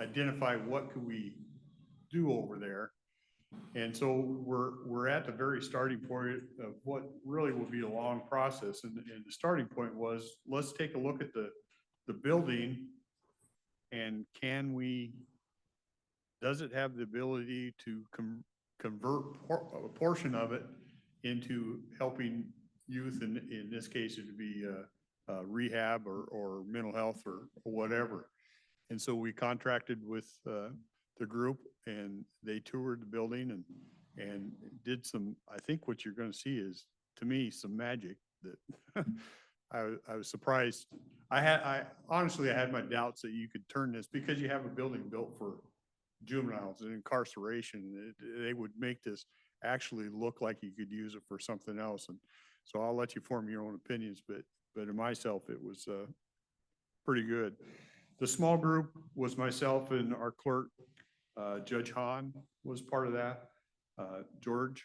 identify what could we do over there. And so we're at the very starting point of what really will be a long process. And the starting point was, let's take a look at the building and does it have the ability to convert a portion of it into helping youth, in this case, it'd be rehab or mental health or whatever. And so we contracted with the group and they toured the building and did some, I think what you're gonna see is, to me, some magic that I was surprised. I honestly had my doubts that you could turn this, because you have a building built for juveniles and incarceration. They would make this actually look like you could use it for something else. And so I'll let you form your own opinions, but in myself, it was pretty good. The small group was myself and our clerk, Judge Hahn was part of that. George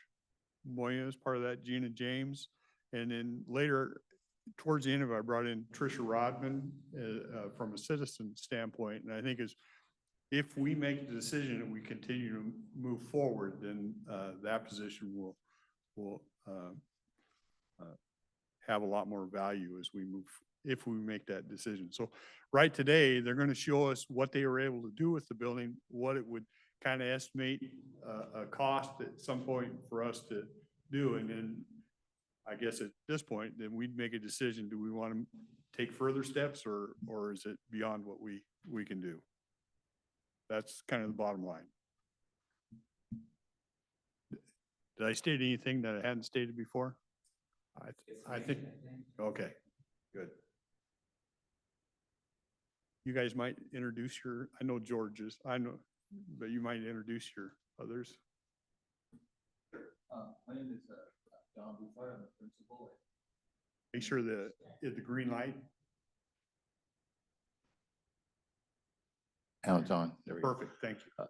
Moya is part of that, Gina James. And then later, towards the end of it, I brought in Tricia Rodman from a citizen standpoint. And I think if we make the decision that we continue to move forward, then that position will have a lot more value as we move, if we make that decision. So right today, they're going to show us what they were able to do with the building, what it would kind of estimate a cost at some point for us to do. And then I guess at this point, then we'd make a decision. Do we want to take further steps or is it beyond what we can do? That's kind of the bottom line. Did I state anything that I hadn't stated before? I think, okay, good. You guys might introduce I know George is, I know, but you might introduce your others. My name is Don Bufar. I'm the principal. Make sure the green light. Now it's on. There we go. Perfect, thank you.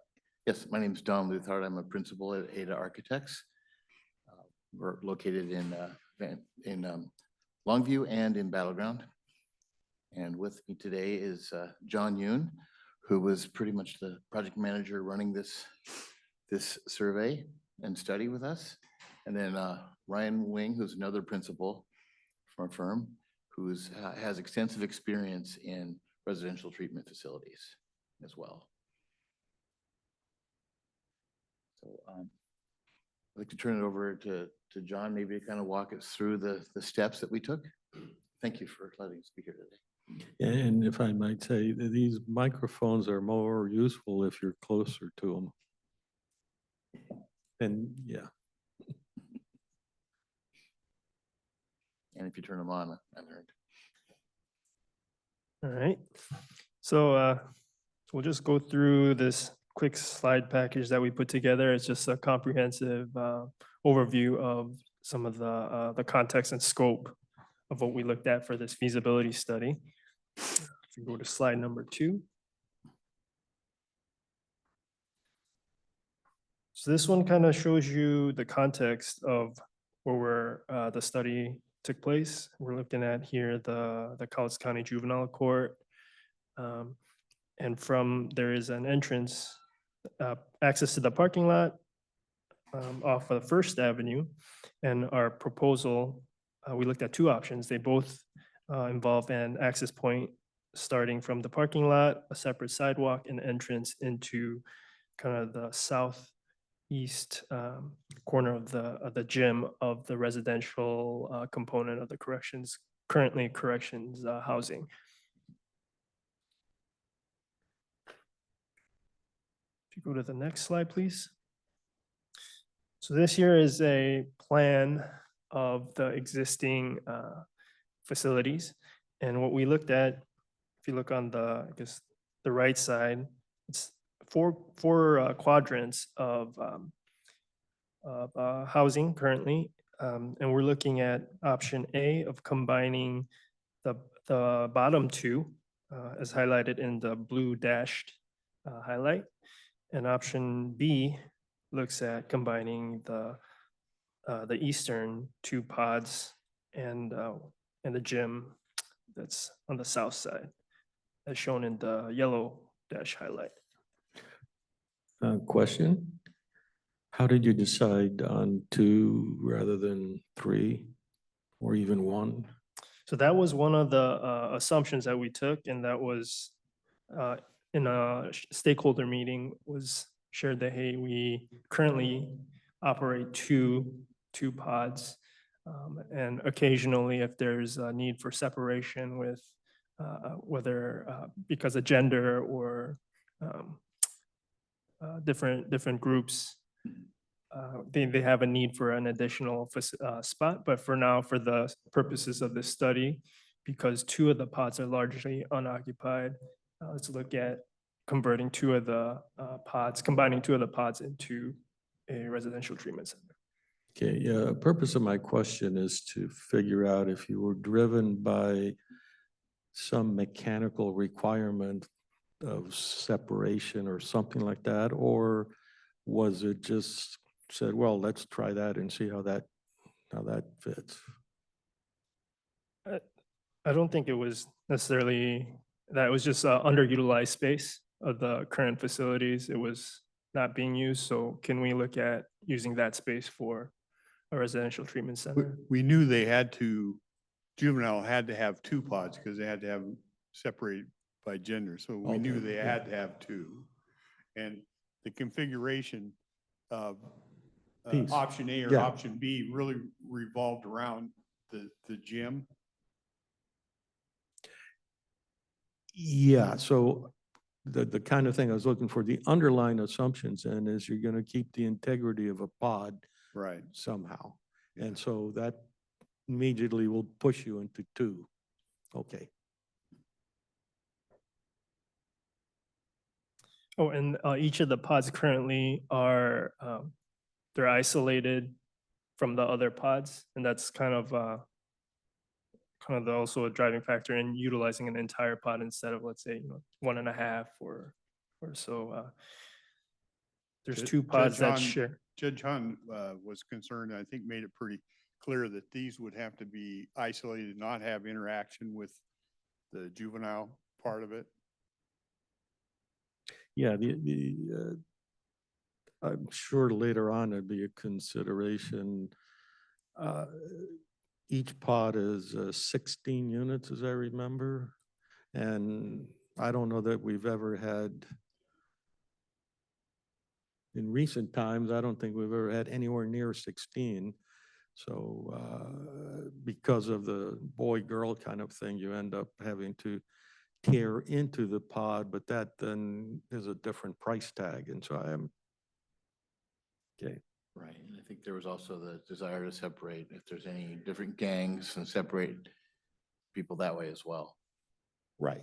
Yes, my name is Don Luthard. I'm a principal at Ada Architects. We're located in Longview and in Battleground. And with me today is John Yoon, who was pretty much the project manager running this survey and study with us. And then Ryan Wing, who's another principal from a firm, who has extensive experience in residential treatment facilities as well. So I'd like to turn it over to John, maybe to kind of walk us through the steps that we took. Thank you for letting us be here today. And if I might say, these microphones are more useful if you're closer to them. And yeah. And if you turn them on, I learned. All right. So we'll just go through this quick slide package that we put together. It's just a comprehensive overview of some of the context and scope of what we looked at for this feasibility study. If you go to slide number 2. So this one kind of shows you the context of where the study took place. We're looking at here the Cowlitz County Juvenile Court. And from there is an entrance, access to the parking lot off of First Avenue. And our proposal, we looked at 2 options. They both involve an access point starting from the parking lot, a separate sidewalk, and entrance into kind of the southeast corner of the gym of the residential component of the currently corrections housing. If you go to the next slide, please. So this here is a plan of the existing facilities. And what we looked at, if you look on the right side, it's four quadrants of housing currently. And we're looking at option A of combining the bottom two, as highlighted in the blue dashed highlight. And option B looks at combining the eastern two pods and the gym that's on the south side, as shown in the yellow dash highlight. Question? How did you decide on 2 rather than 3 or even 1? So that was one of the assumptions that we took, and that was in a stakeholder meeting was shared that, hey, we currently operate two pods. And occasionally, if there's a need for separation with whether because of gender or different groups, they have a need for an additional spot. But for now, for the purposes of this study, because 2 of the pods are largely unoccupied, let's look at converting 2 of the pods, combining 2 of the pods into a residential treatment center. Okay, yeah, purpose of my question is to figure out if you were driven by some mechanical requirement of separation or something like that, or was it just said, well, let's try that and see how that fits? I don't think it was necessarily that. It was just underutilized space of the current facilities. It was not being used. So can we look at using that space for a residential treatment center? We knew they had to, juvenile had to have 2 pods because they had to have them separated by gender. So we knew Okay, they yeah. had to have 2. And the configuration of Piece. option A or Yeah. option B really revolved around the gym. Yeah, so the kind of thing I was looking for, the underlying assumptions and is you're going to keep the integrity of a pod Right. somehow. And so that immediately will push you into 2. Okay. Oh, and each of the pods currently are, they're isolated from the other pods. And that's kind of also a driving factor in utilizing an entire pod instead of, let's say, 1.5 or so. There's Ju- 2 pods Judge that Han- share. Judge Hunt was concerned, I think made it pretty clear that these would have to be isolated, not have interaction with the juvenile part of it. Yeah, I'm sure later on it'd be a consideration. Each pod is 16 units, as I remember. And I don't know that we've ever had, in recent times, I don't think we've ever had anywhere near 16. So because of the boy-girl kind of thing, you end up having to tear into the pod, but that then is a different price tag. And so I am, okay. Right, and I think there was also the desire to separate if there's any different gangs and separate people that way as well. Right.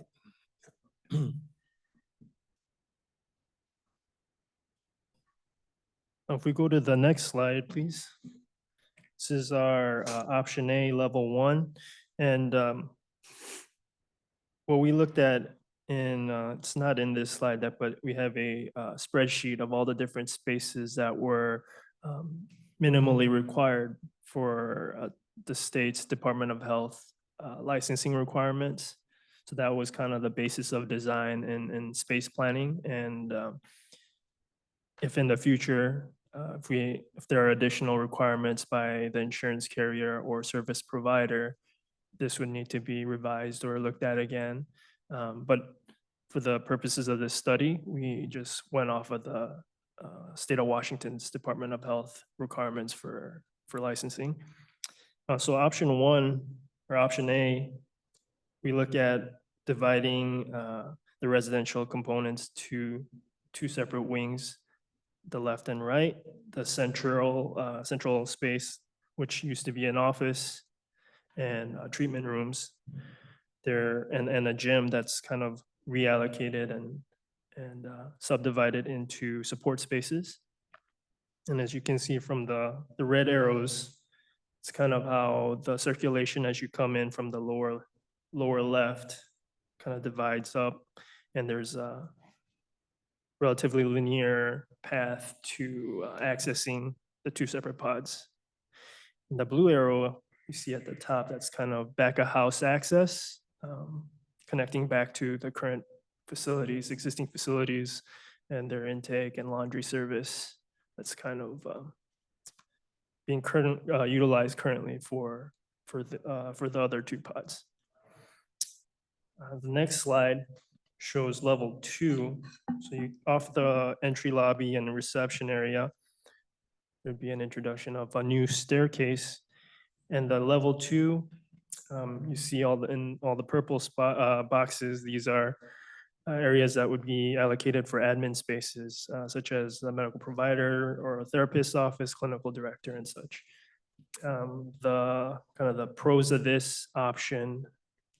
If we go to the next slide, please. This is our option A, level 1. And what we looked at in, it's not in this slide deck, but we have a spreadsheet of all the different spaces that were minimally required for the state's Department of Health licensing requirements. So that was kind of the basis of design and space planning. And if in the future, if there are additional requirements by the insurance carrier or service provider, this would need to be revised or looked at again. But for the purposes of this study, we just went off of the state of Washington's Department of Health requirements for licensing. So option 1 or option A, we look at dividing the residential components to 2 separate wings, the left and right, the central space, which used to be an office and treatment rooms there, and a gym that's kind of reallocated and subdivided into support spaces. And as you can see from the red arrows, It's kind of how the circulation as you come in from the lower left kind of divides up, and there's a relatively linear path to accessing the two separate pods. And the blue arrow you see at the top, that's kind of back of house access, connecting back to the current facilities, existing facilities, and their intake and laundry service. That's kind of being utilized currently for the other two pods. The next slide shows level 2. So you off the entry lobby and reception area, there'd be an introduction of a new staircase. And the level 2, you see in all the purple boxes, these are areas that would be allocated for admin spaces, such as the medical provider or a therapist's office, clinical director, and such. The pros of this option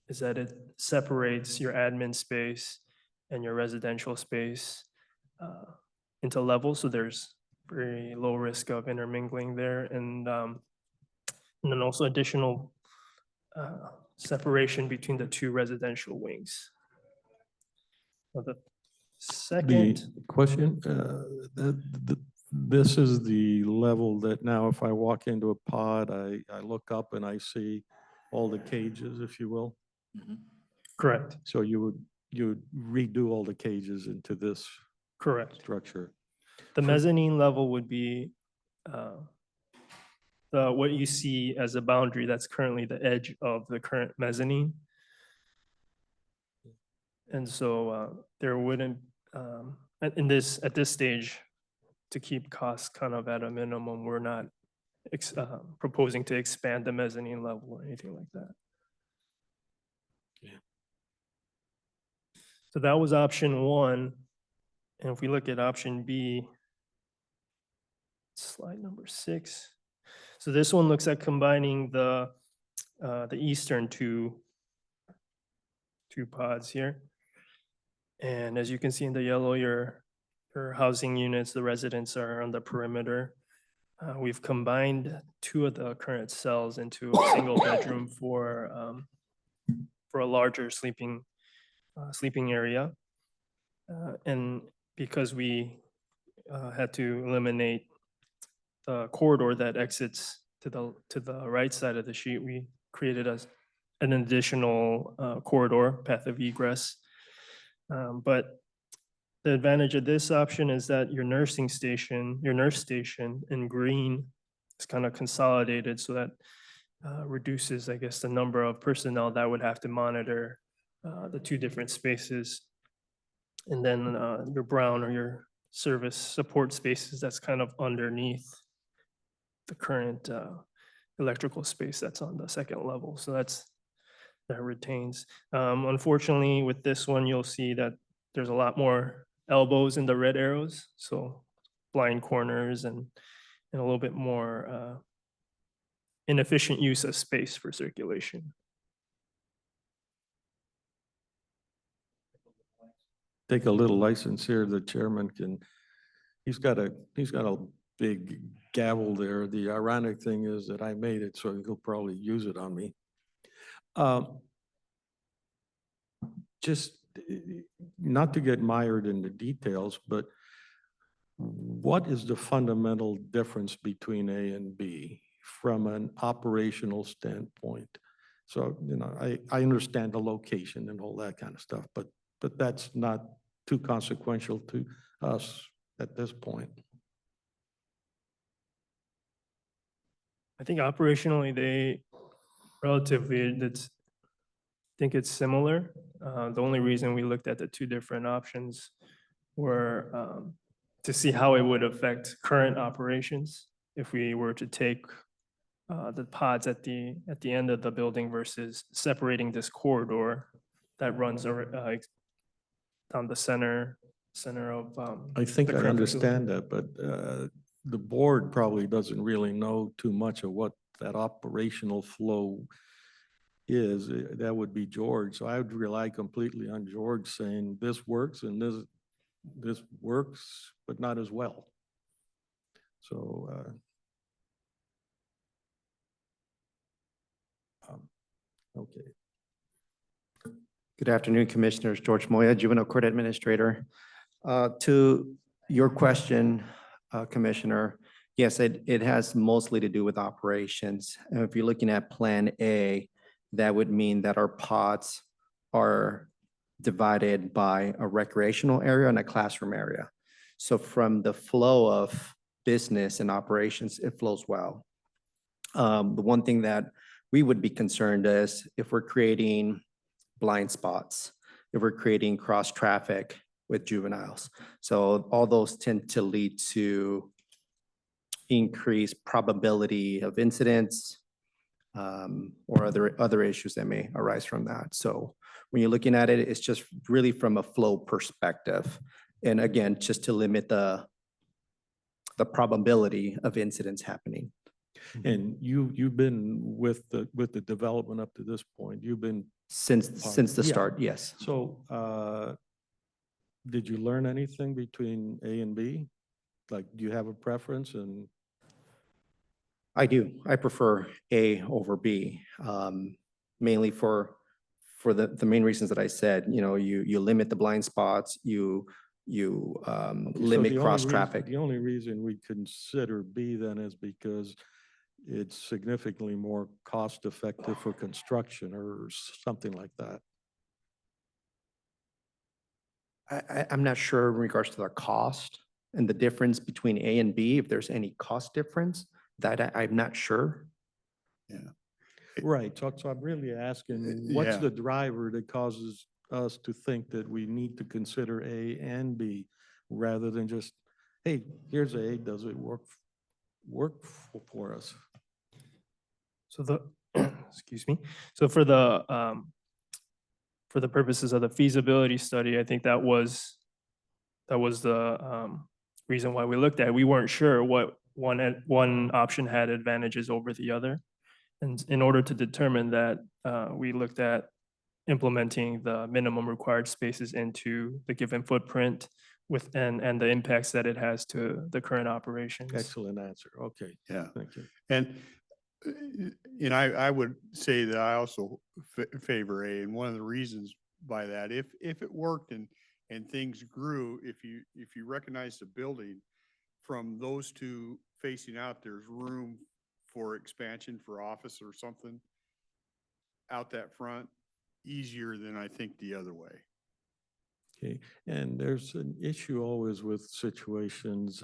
is that it separates your admin space and your residential space into levels, so there's very low risk of intermingling there, and then also additional separation between the two residential wings. The The second, question, this is the level that now if I walk into a pod, I look up and I see all the cages, if you will. correct, So you would redo all the cages into this correct. structure. The mezzanine level would be what you see as a boundary, that's currently the edge of the current mezzanine. And so there wouldn't, at this stage, to keep costs kind of at a minimum, we're not proposing to expand the mezzanine level or anything like that. Yeah. So that was option 1. And if we look at option B, slide number 6. So this one looks at combining the eastern two pods here. And as you can see in the yellow, your housing units, the residents are on the perimeter. We've combined 2 of the current cells into a single bedroom for a larger sleeping area. And because we had to eliminate the corridor that exits to the right side of the sheet, we created an additional corridor, path of egress. But the advantage of this option is that your nurse station in green is kind of consolidated, so that reduces, I guess, the number of personnel that would have to monitor the 2 different spaces. And then your brown or your service support spaces, that's kind of underneath the current electrical space that's on the second level. So that retains. Unfortunately, with this one, you'll see that there's a lot more elbows in the red arrows, so blind corners and a little bit more inefficient use of space for circulation. Take a little license here, the chairman he's got a big gavel there. The ironic thing is that I made it, so he'll probably use it on me. Just not to get mired in the details, but what is the fundamental difference between A and B from an operational standpoint? So, I understand the location and all that kind of stuff, but that's not too consequential to us at this point. I think operationally, I think it's similar. The only reason we looked at the 2 different options were to see how it would affect current operations if we were to take the pods at the end of the building versus separating this corridor that runs down the center of. I think the I current understand that, but the board probably doesn't really know too much of what that operational flow is. That would be George. So I would rely completely on George saying this works and this works, but not as well. So Okay. Good afternoon, Commissioners. George Moya, Juvenile Court Administrator. To your question, Commissioner, yes, it has mostly to do with operations. And if you're looking at Plan A, that would mean that our pods are divided by a recreational area and a classroom area. So from the flow of business and operations, it flows well. The one thing that we would be concerned is if we're creating blind spots, if we're creating cross traffic with juveniles. So all those tend to lead to increased probability of incidents or other issues that may arise from that. So when you're looking at it, it's just really from a flow perspective. And again, just to limit the probability of incidents happening. And you've been with the development up to this point. You've been Since the Yeah. start, yes. So, did you learn anything between A and B? Like, do you have a preference? And I do. I prefer A over B, mainly for the main reasons that I said. You know, you limit the blind spots, you so limit the only cross reason- traffic. The only reason we consider B then is because it's significantly more cost effective for construction or something like that. I'm not sure in regards to the cost and the difference between A and B, if there's any cost difference, that I'm not sure. Right, so I'm really asking, what's yeah. the driver that causes us to think that we need to consider A and B rather than just, hey, here's A, does it work for us? So the, excuse me, so for the purposes of the feasibility study, I think that was the reason why we looked at it. We weren't sure what one option had advantages over the other. And in order to determine that, we looked at implementing the minimum required spaces into the given footprint and the impacts that it has to the current operations. Excellent answer, okay. Yeah. Thank you. And, I would say that I also favor A, and one of the reasons by that, if it worked and things grew, if you recognize the building from those two facing out, there's room for expansion for office or something out that front, easier than I think the other way. Okay, and there's an issue always with situations,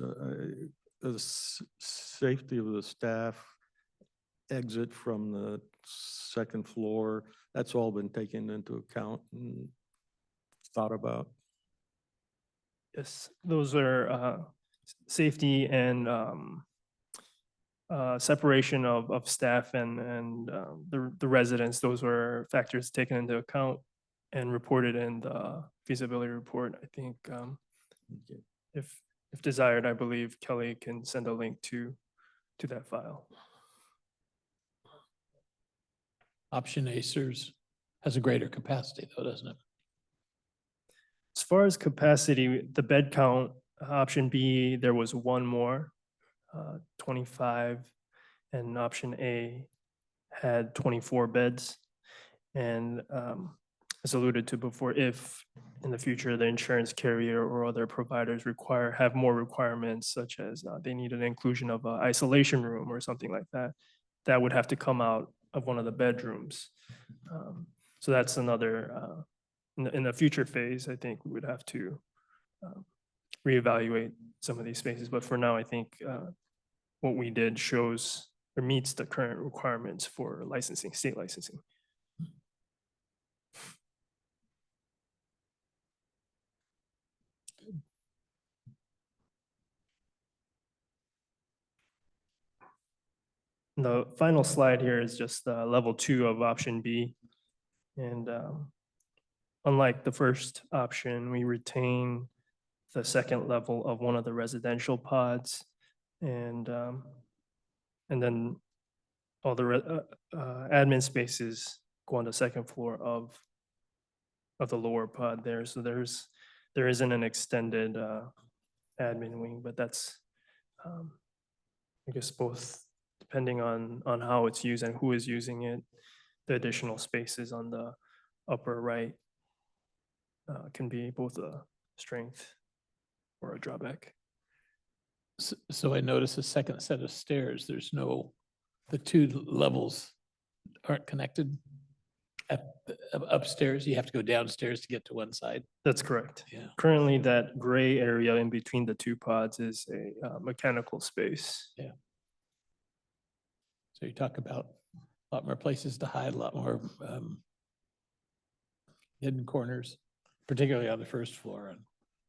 safety of the staff, exit from the second floor, that's all been taken into account and thought about. Yes, those are safety and separation of staff and the residents. Those were factors taken into account and reported in the feasibility report. I think if desired, I believe Kelly can send a link to that file. Option A has a greater capacity though, doesn't it? As far as capacity, the bed count, option B, there was one more, 25, and option A had 24 beds. And as alluded to before, if in the future the insurance carrier or other providers have more requirements, such as they need an inclusion of an isolation room or something like that, that would have to come out of one of the bedrooms. So that's another, in the future phase, I think we would have to reevaluate some of these spaces. But for now, I think what we did shows or meets the current requirements for licensing, state licensing. The final slide here is just level 2 of option B. And unlike the first option, we retain the second level of one of the residential pods. And then all the admin spaces go on the second floor of the lower pod there. So there isn't an extended admin wing, but that's, I guess, both depending on how it's used and who is using it. the additional spaces on the upper right can be both a strength or a drawback. So I notice a second set of stairs. There's no, the two levels aren't connected. Upstairs, you have to go downstairs to get to one side. That's correct. Yeah. Currently, that gray area in between the two pods is a mechanical space. Yeah. So you talk about a lot more places to hide, a lot more hidden corners, particularly on the first floor and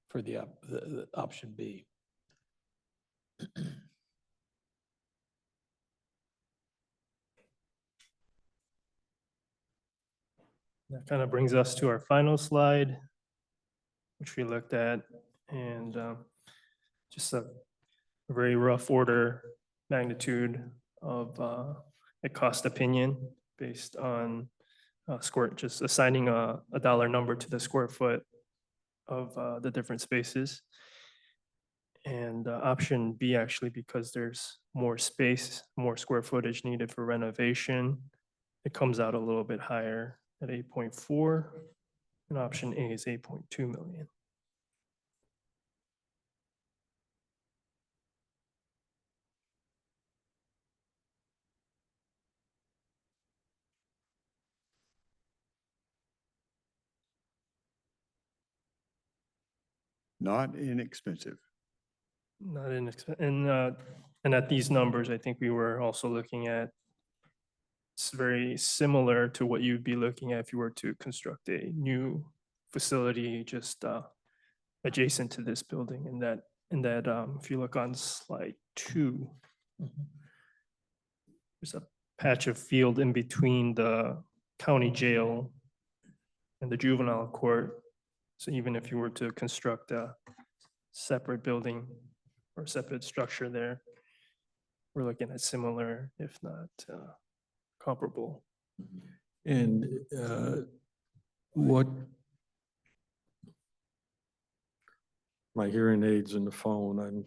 for the option B. That kind of brings us to our final slide, which we looked at, and just a very rough order magnitude of a cost opinion based on just assigning a dollar number to the square foot of the different spaces. And option B, actually, because there's more space, more square footage needed for renovation, it comes out a little bit higher at 8.4, and option A is 8.2 million. Not inexpensive. Not inexpensive, and at these numbers, I think we were also looking at, it's very similar to what you'd be looking at if you were to construct a new facility just adjacent to this building. And that if you look on slide 2, there's a patch of field in between the county jail and the juvenile court. So even if you were to construct a separate building or separate structure there, we're looking at similar, if not comparable. And what? My hearing aids in the phone, I'm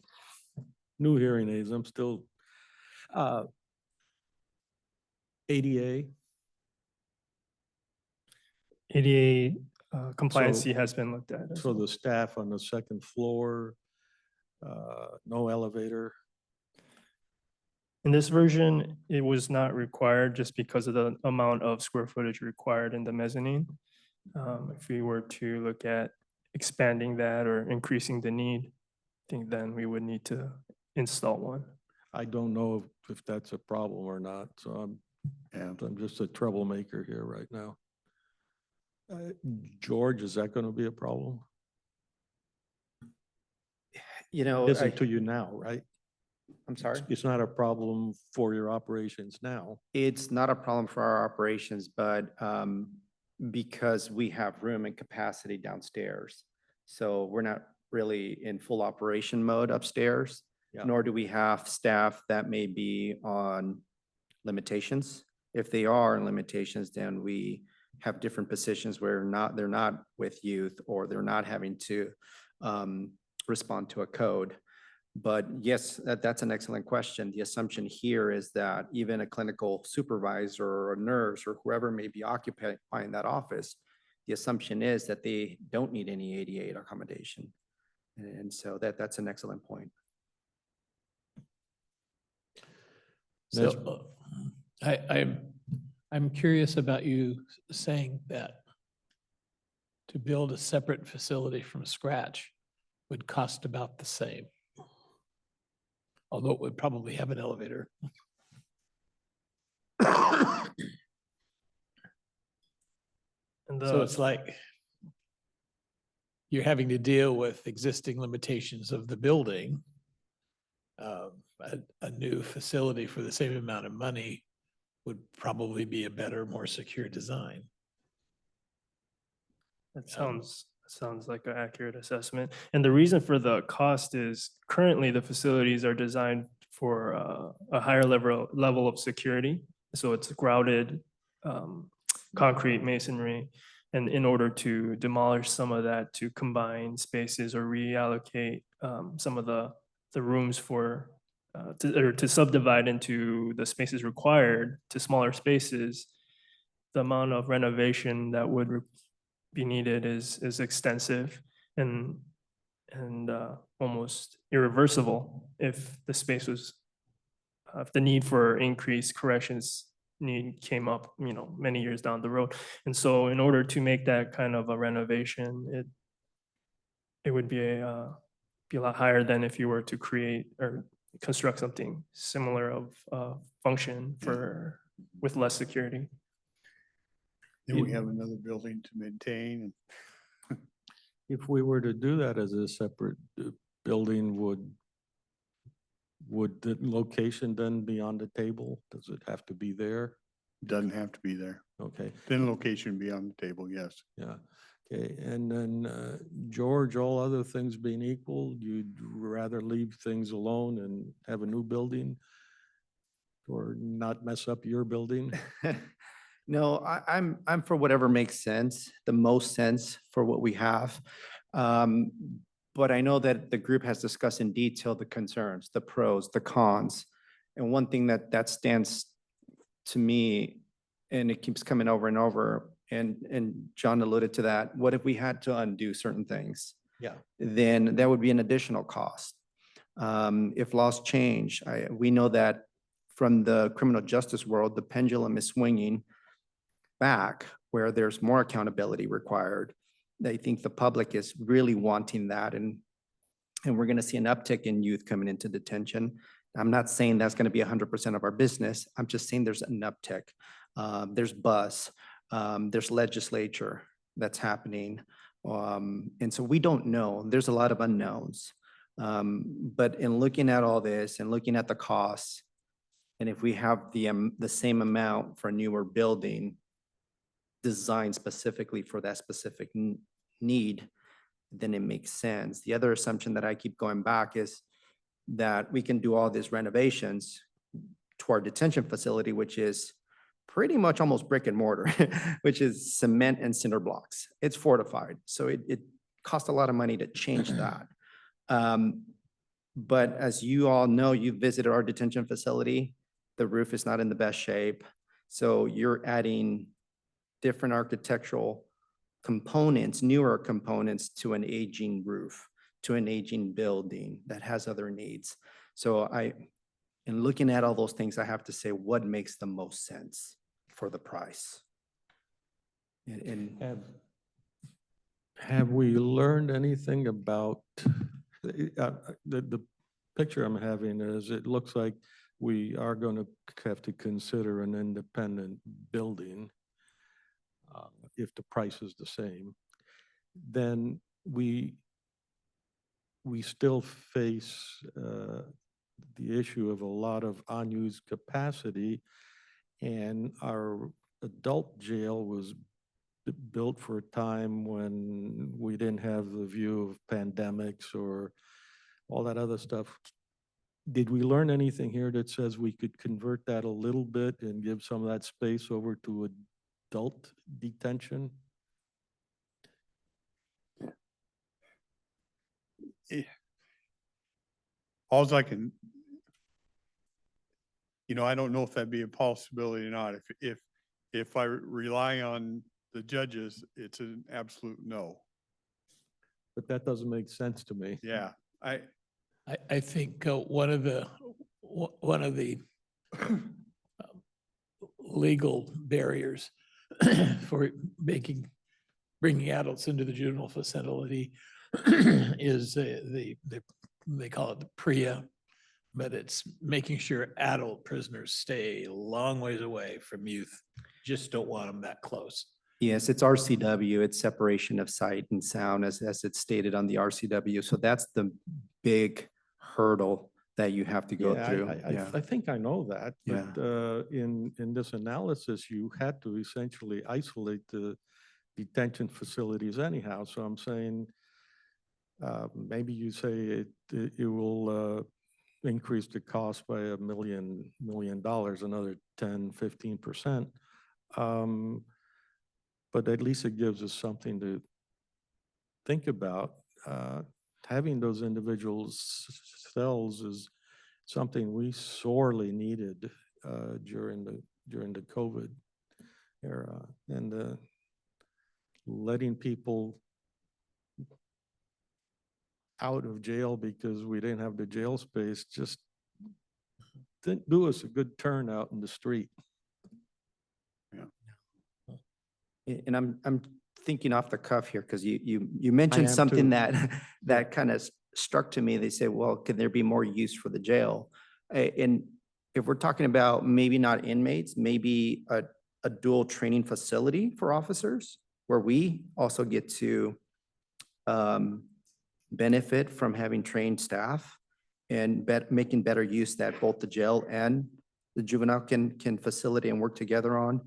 new hearing aids, I'm still ADA. ADA compliancy So- has been looked at. as So well. the staff on the second floor, no elevator. In this version, it was not required just because of the amount of square footage required in the mezzanine. If we were to look at expanding that or increasing the need, I think then we would need to install one. I don't know if that's a problem or not, so I'm just a troublemaker here right now. George, is that going to be a problem? You know, It isn't to you now, right? I'm sorry? It's not a problem for your operations now. It's not a problem for our operations, but because we have room and capacity downstairs. So we're not really in full operation mode upstairs, Yeah. nor do we have staff that may be on limitations. If they are on limitations, then we have different positions where they're not with youth or they're not having to respond to a code. But yes, that's an excellent question. The assumption here is that even a clinical supervisor or a nurse or whoever may be occupying that office, the assumption is that they don't need any ADA accommodation. And so that's an excellent point. So I'm curious about you saying that to build a separate facility from scratch would cost about the same. Although it would probably have an elevator. And So it's like you're having to deal with existing limitations of the building. A new facility for the same amount of money would probably be a better, more secure design. That sounds like an accurate assessment. And the reason for the cost is currently the facilities are designed for a higher level of security. So it's grouted concrete masonry. And in order to demolish some of that, to combine spaces or reallocate some of the rooms for to subdivide into the spaces required to smaller spaces, the amount of renovation that would be needed is extensive and almost irreversible if the space was, if the need for increased corrections need came up, many years down the road. And so in order to make that kind of a renovation, it would be a lot higher than if you were to create or construct something similar of function with less security. Then we have another building to maintain. If we were to do that as a separate building, would the location then be on the table? Does it have to be there? Doesn't have to be there. Okay, Then location be on the table, yes. yeah. Okay, and then, George, all other things being equal, you'd rather leave things alone and have a new building? Or not mess up your building? No, I'm for whatever makes sense, the most sense for what we have. But I know that the group has discussed in detail the concerns, the pros, the cons. And one thing that stands to me, and it keeps coming over and over, and John alluded to that, what if we had to undo certain things? Yeah. Then that would be an additional cost. If laws change, we know that from the criminal justice world, the pendulum is swinging back where there's more accountability required. I think the public is really wanting that, and we're going to see an uptick in youth coming into detention. I'm not saying that's going to be 100% of our business. I'm just saying there's an uptick. There's buzz. There's legislature that's happening. And so we don't know. There's a lot of unknowns. But in looking at all this and looking at the costs, and if we have the same amount for a newer building designed specifically for that specific need, then it makes sense. The other assumption that I keep going back is that we can do all these renovations to our detention facility, which is pretty much almost brick and mortar, which is cement and cinder blocks. It's fortified. So it costs a lot of money to change that. But as you all know, you visited our detention facility, the roof is not in the best shape. So you're adding different architectural components, newer components to an aging roof, to an aging building that has other needs. So in looking at all those things, I have to say what makes the most sense for the price. And Have we learned anything about, the picture I'm having is, it looks like we are going to have to consider an independent building if the price is the same. Then we still face the issue of a lot of unused capacity, and our adult jail was built for a time when we didn't have the view of pandemics or all that other stuff. Did we learn anything here that says we could convert that a little bit and give some of that space over to adult detention? Alls I can, I don't know if that'd be a possibility or not. If I rely on the judges, it's an absolute no. But that doesn't make sense to me. Yeah, I think one of the legal barriers for bringing adults into the juvenile facility is they call it the PREA, but it's making sure adult prisoners stay a long ways away from youth. Just don't want them that close. yes, it's RCW, it's separation of sight and sound as it's stated on the RCW. So that's the big hurdle that you have to go Yeah, through. I think I know that, Yeah. but in this analysis, you had to essentially isolate the detention facilities anyhow. So I'm saying, maybe you say it will increase the cost by $1 million, another 10–15%. But at least it gives us something to think about. Having those individual cells is something we sorely needed during the COVID era and letting people out of jail because we didn't have the jail space just didn't do us a good turnout in the street. And I'm thinking off the cuff here because you mentioned am something too. that that kind of struck to me. They say, well, can there be more use for the jail? And if we're talking about maybe not inmates, maybe a dual training facility for officers where we also get to benefit from having trained staff and making better use that both the jail and the juvenile can facilitate and work together on.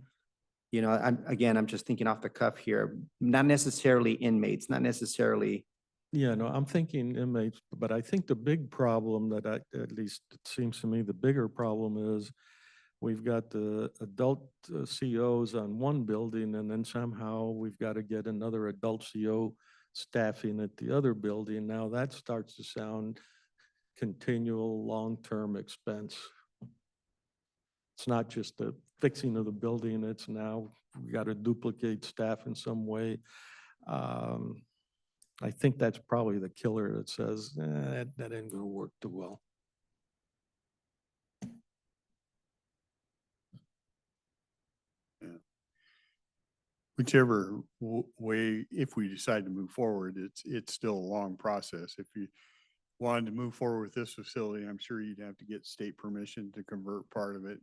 You know, I'm just thinking off the cuff here, not necessarily inmates, not necessarily. Yeah, no, I'm thinking inmates, but I think the big problem that at least it seems to me, the bigger problem is we've got the adult COs on one building and then somehow we've got to get another adult CO staffing at the other building. Now that starts to sound continual long-term expense. It's not just the fixing of the building, it's now we got to duplicate staff in some way. I think that's probably the killer that says, that ain't gonna work too well. Whichever way, if we decide to move forward, it's still a long process. If you wanted to move forward with this facility, I'm sure you'd have to get state permission to convert part of it.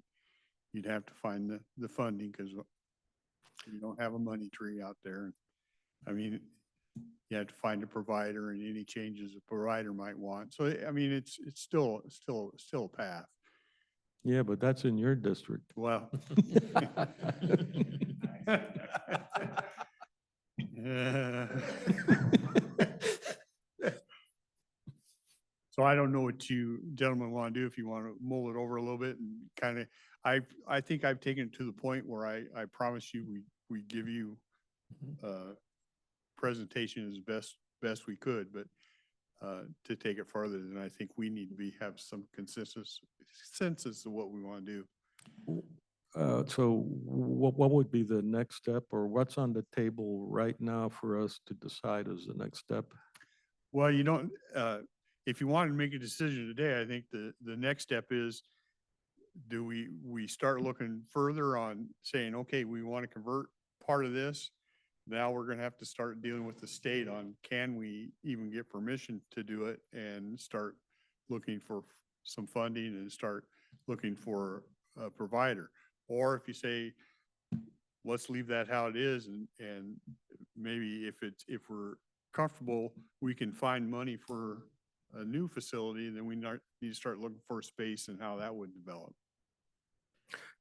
You'd have to find the funding because you don't have a money tree out there. I mean, you have to find a provider and any changes a provider might want. So, I mean, it's still a path. Yeah, but that's in your district. Well. So I don't know what you gentlemen want to do, if you want to mull it over a little bit and kind of, I think I've taken it to the point where I promise you, we give you presentation as best we could, but to take it further, then I think we need to have some consensus of what we want to do. So what would be the next step or what's on the table right now for us to decide as the next step? Well, you don't, if you wanted to make a decision today, I think the next step is, do we start looking further on saying, okay, we want to convert part of this. Now we're going to have to start dealing with the state on, can we even get permission to do it and start looking for some funding and start looking for a provider. Or if you say, let's leave that how it is and maybe if we're comfortable, we can find money for a new facility, then we need to start looking for a space and how that would develop.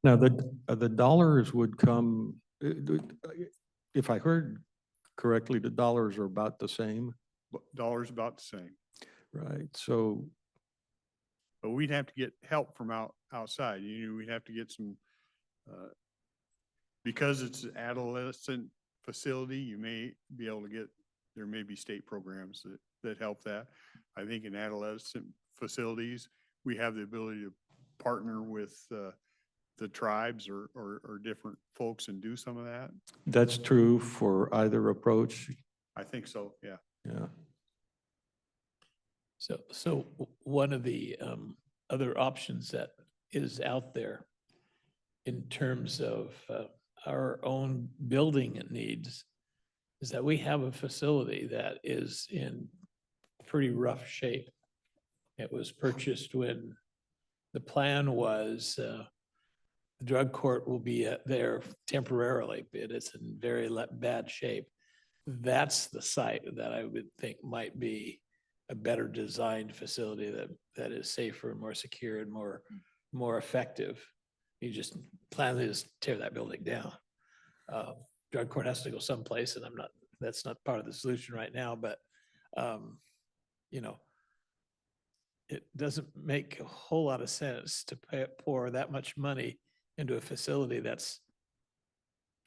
Now, the dollars would come, if I heard correctly, the dollars are about the same. Dollars about the same. Right, so. But we'd have to get help from outside. We'd have to get some, because it's an adolescent facility, you may be able to get, there may be state programs that help that. I think in adolescent facilities, we have the ability to partner with the tribes or different folks and do some of that. That's true for either approach. I think so, yeah. Yeah. So one of the other options that is out there in terms of our own building needs is that we have a facility that is in pretty rough shape. It was purchased when the plan was the drug court will be there temporarily, but it's in very bad shape. That's the site that I would think might be a better designed facility that is safer and more secure and more effective. You just plan to just tear that building down. Drug court has to go someplace, and that's not part of the solution right now, but it doesn't make a whole lot of sense to pour that much money into a facility that's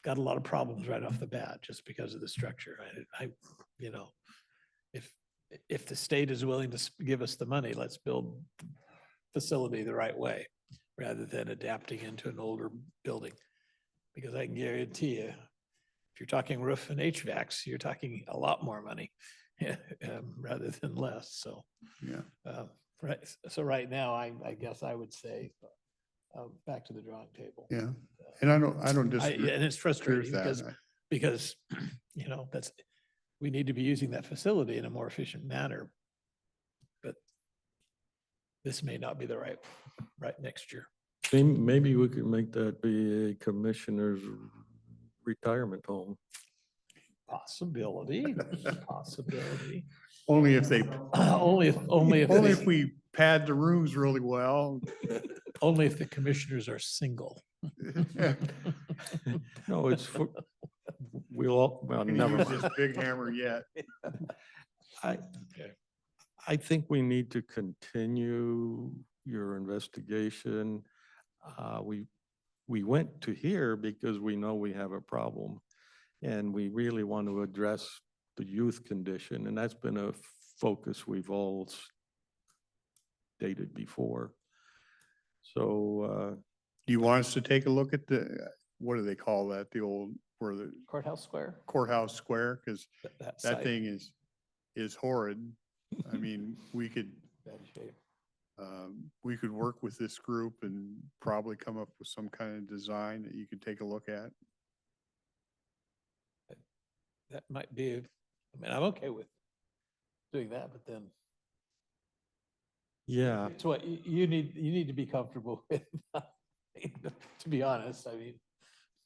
got a lot of problems right off the bat just because of the structure. If the state is willing to give us the money, let's build the facility the right way rather than adapting into an older building. Because I can guarantee you, if you're talking roof and HVACs, you're talking a lot more money rather than less. So, Yeah. right. So right now, I guess I would say back to the drawing table. Yeah. And I don't disagree. And it's agree with frustrating that. because, you know, we need to be using that facility in a more efficient manner. But this may not be the right next year. Maybe we could make that be a commissioner's retirement home. Possibility. Only if they, Only if only if we pad the rooms really well. only if the commissioners are single. No, it's for, well, Can never use mind. this big hammer yet. I think we need to continue your investigation. We went to here because we know we have a problem. And we really want to address the youth condition, and that's been a focus we've all stated before. So, Do you want us to take a look at what do they call that? The old, where the Courthouse Square. courthouse square? Because That that site, thing is horrid. I mean, we could bad shape. work with this group and probably come up with some kind of design that you could take a look at. That might be, I mean, I'm okay with doing that, but then yeah, it's what you need to be comfortable with. To be honest, I mean,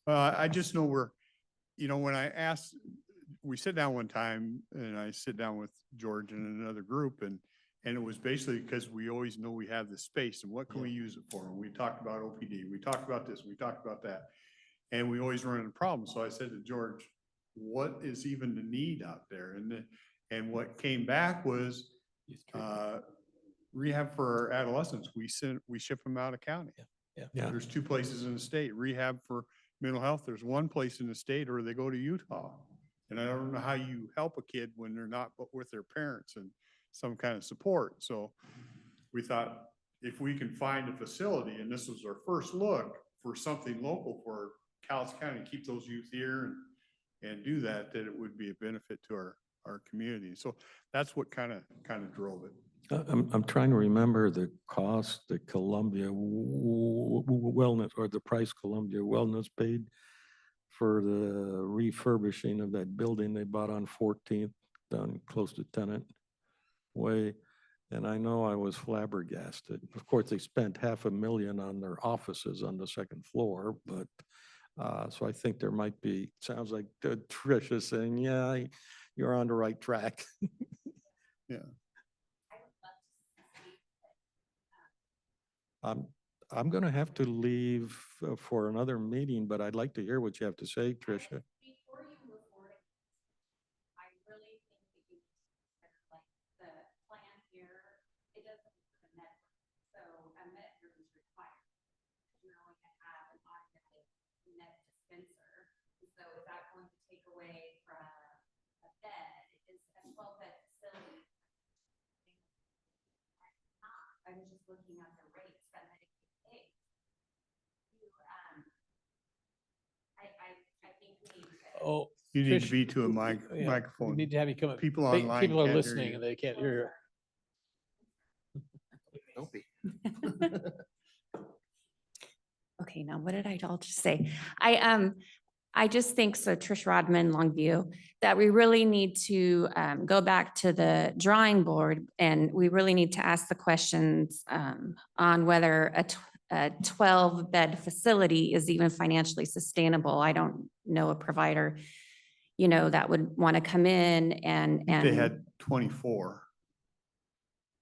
I just know when I asked, we sit down one time and I sit down with George and another group and it was basically because we always know we have the space and what can we use it for? And we talked about OPD, we talked about this, we talked about that. And we always run into problems. So I said to George, what is even the need out there? And what came back was rehab for adolescents. We ship them out of county. yeah. There's 2 places in the state. Rehab for mental health, there's 1 place in the state, or they go to Utah. And I don't know how you help a kid when they're not with their parents and some kind of support. So we thought if we can find a facility, and this was our first look for something local for Cowles County, keep those youth here and do that it would be a benefit to our community. So that's what kind of drove it. I'm trying to remember the cost that Columbia Wellness, or the price Columbia Wellness paid for the refurbishing of that building they bought on 14th down close to Tenant Way. And I know I was flabbergasted. Of course, they spent $500,000 on their offices on the 2nd floor, but so I think there might be, sounds like Tricia saying, yeah, you're on the right track. Yeah. I'm going to have to leave for another meeting, but I'd like to hear what you have to say, Tricia. Before you move forward, I really think that you consider like the plan here, it doesn't include a med room. So a med room is required. You're only going to have an automatic med dispenser. So is that going to take away from a bed? Is a 12-bed facility? I was just looking at the rates that Medicaid pays. I think we need to. oh. You need to Trish, be to a We microphone. need to have you come up. People They- online People are can't hear listening you. and they can't hear Don't be. Okay, now what did I'll just say? I just think, so Trish Rodman, Longview, that we really need to go back to the drawing board and we really need to ask the questions on whether a 12-bed facility is even financially sustainable. I don't know a provider, that would want to come in and. They had 24.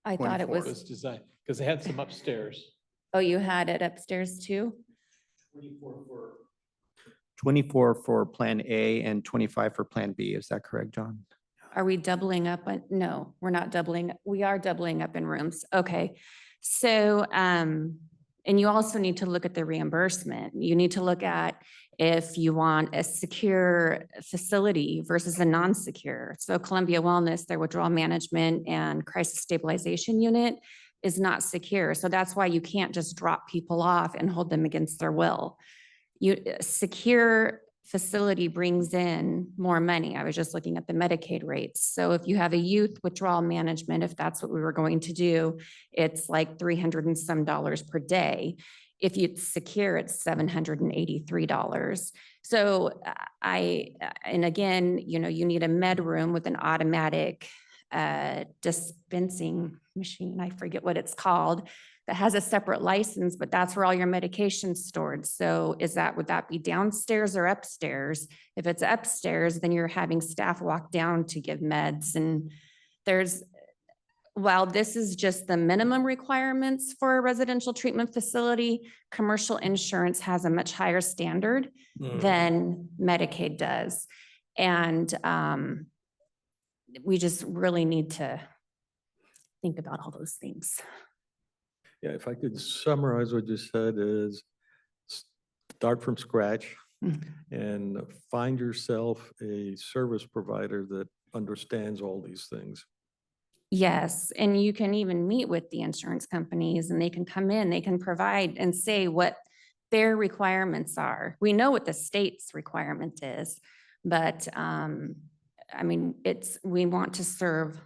I thought it 24. it was was, designed, because they had some upstairs. oh, you had it upstairs too? 24 for Plan A and 25 for Plan B. Is that correct, John? Are we doubling up? No, we're not doubling. We are doubling up in rooms. Okay. So, and you also need to look at the reimbursement. You need to look at if you want a secure facility versus a non-secure. So Columbia Wellness, their withdrawal management and crisis stabilization unit is not secure. So that's why you can't just drop people off and hold them against their will. secure facility brings in more money. I was just looking at the Medicaid rates. So if you have a youth withdrawal management, if that's what we were going to do, it's like 300 and some dollars per day. If it's secure, it's $783. So and again, you know, you need a med room with an automatic dispensing machine. I forget what it's called, that has a separate license, but that's where all your medication's stored. So would that be downstairs or upstairs? If it's upstairs, then you're having staff walk down to give meds. And while this is just the minimum requirements for a residential treatment facility, commercial insurance has a much higher standard than Medicaid does. And we just really need to think about all those things. Yeah, if I could summarize what you said is start from scratch and find yourself a service provider that understands all these things. Yes, and you can even meet with the insurance companies and they can come in, they can provide and say what their requirements are. We know what the state's requirement is, but I mean, we want to serve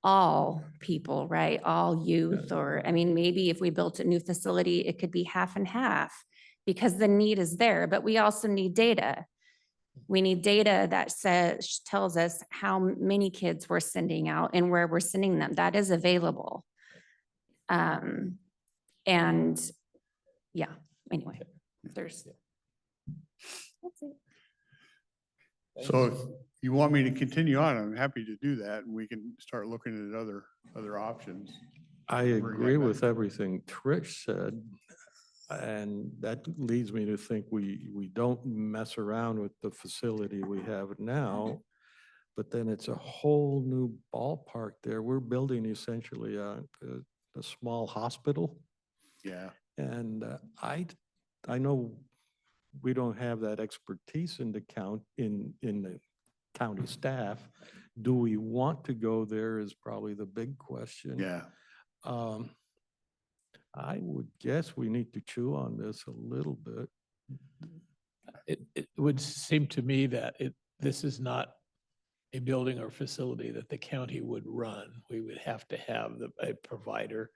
all people, right? All youth, or, I mean, maybe if we built a new facility, it could be half and half because the need is there, but we also need data. We need data that tells us how many kids we're sending out and where we're sending them. That is available. And yeah, anyway, that's it. So if you want me to continue on, I'm happy to do that, and we can start looking at other options. I Bring that agree back. with everything Trish said. And that leads me to think we don't mess around with the facility we have now. But then it's a whole new ballpark there. We're building essentially a small hospital. Yeah. And I know we don't have that expertise in the county staff. Do we want to go there is probably the big question. Yeah. I would guess we need to chew on this a little bit. It would seem to me that this is not a building or facility that the county would run. We would have to have a provider.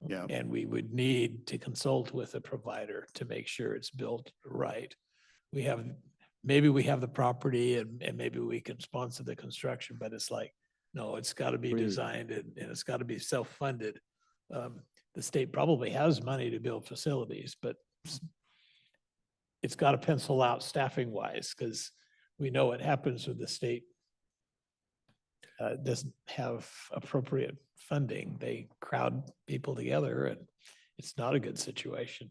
Yeah. And we would need to consult with a provider to make sure it's built right. Maybe we have the property and maybe we can sponsor the construction, but it's like, no, it's got to be designed and it's got to be self-funded. The state probably has money to build facilities, but it's got to pencil out staffing wise, because we know what happens when the state doesn't have appropriate funding. They crowd people together and it's not a good situation.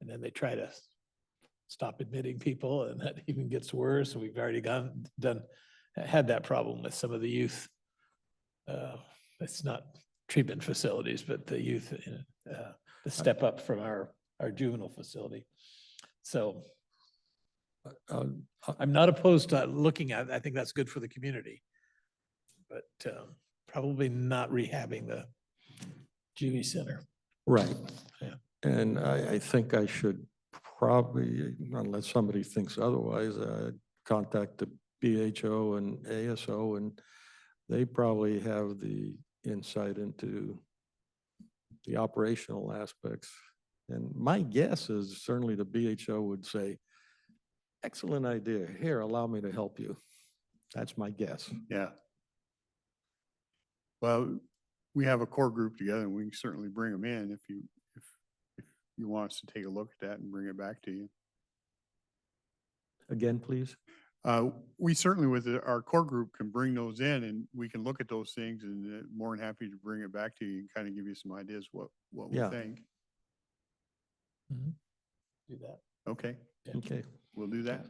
And then they try to stop admitting people and that even gets worse. And we've already had that problem with some of the youth. It's not treatment facilities, but the youth, the step up from our juvenile facility. So I'm not opposed to looking at it. I think that's good for the community, but probably not rehabbing the juvie center. Right. Yeah. And I think I should probably, unless somebody thinks otherwise, contact the BHO and ASO, and they probably have the insight into the operational aspects. And my guess is certainly the BHO would say, excellent idea. Here, allow me to help you. That's my guess. Yeah. Well, we have a core group together and we can certainly bring them in if you want us to take a look at that and bring it back to you. Again, please. We certainly with our core group can bring those in and we can look at those things and more than happy to bring it back to you and kind of give you some ideas what we Yeah. think. Do that. Okay. Okay. We'll do that.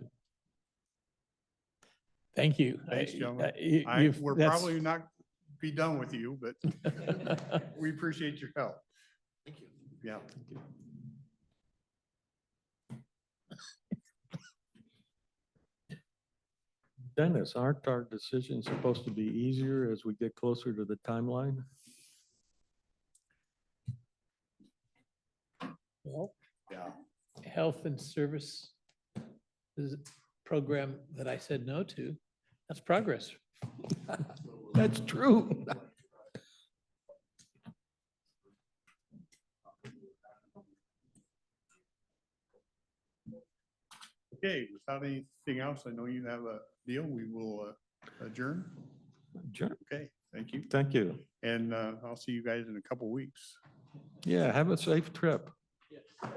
Thank you. Thanks, gentlemen. We're That's- probably not be done with you, but we appreciate your help. Thank you. Yeah. Dennis, aren't our decisions supposed to be easier as we get closer to the timeline? Well, Yeah. health and service program that I said no to. That's progress. That's true. Okay, without anything else, I know you have a deal. We will adjourn. Sure. Okay, thank you. Thank you. And I'll see you guys in a couple weeks. Yeah, have a safe trip. Yes.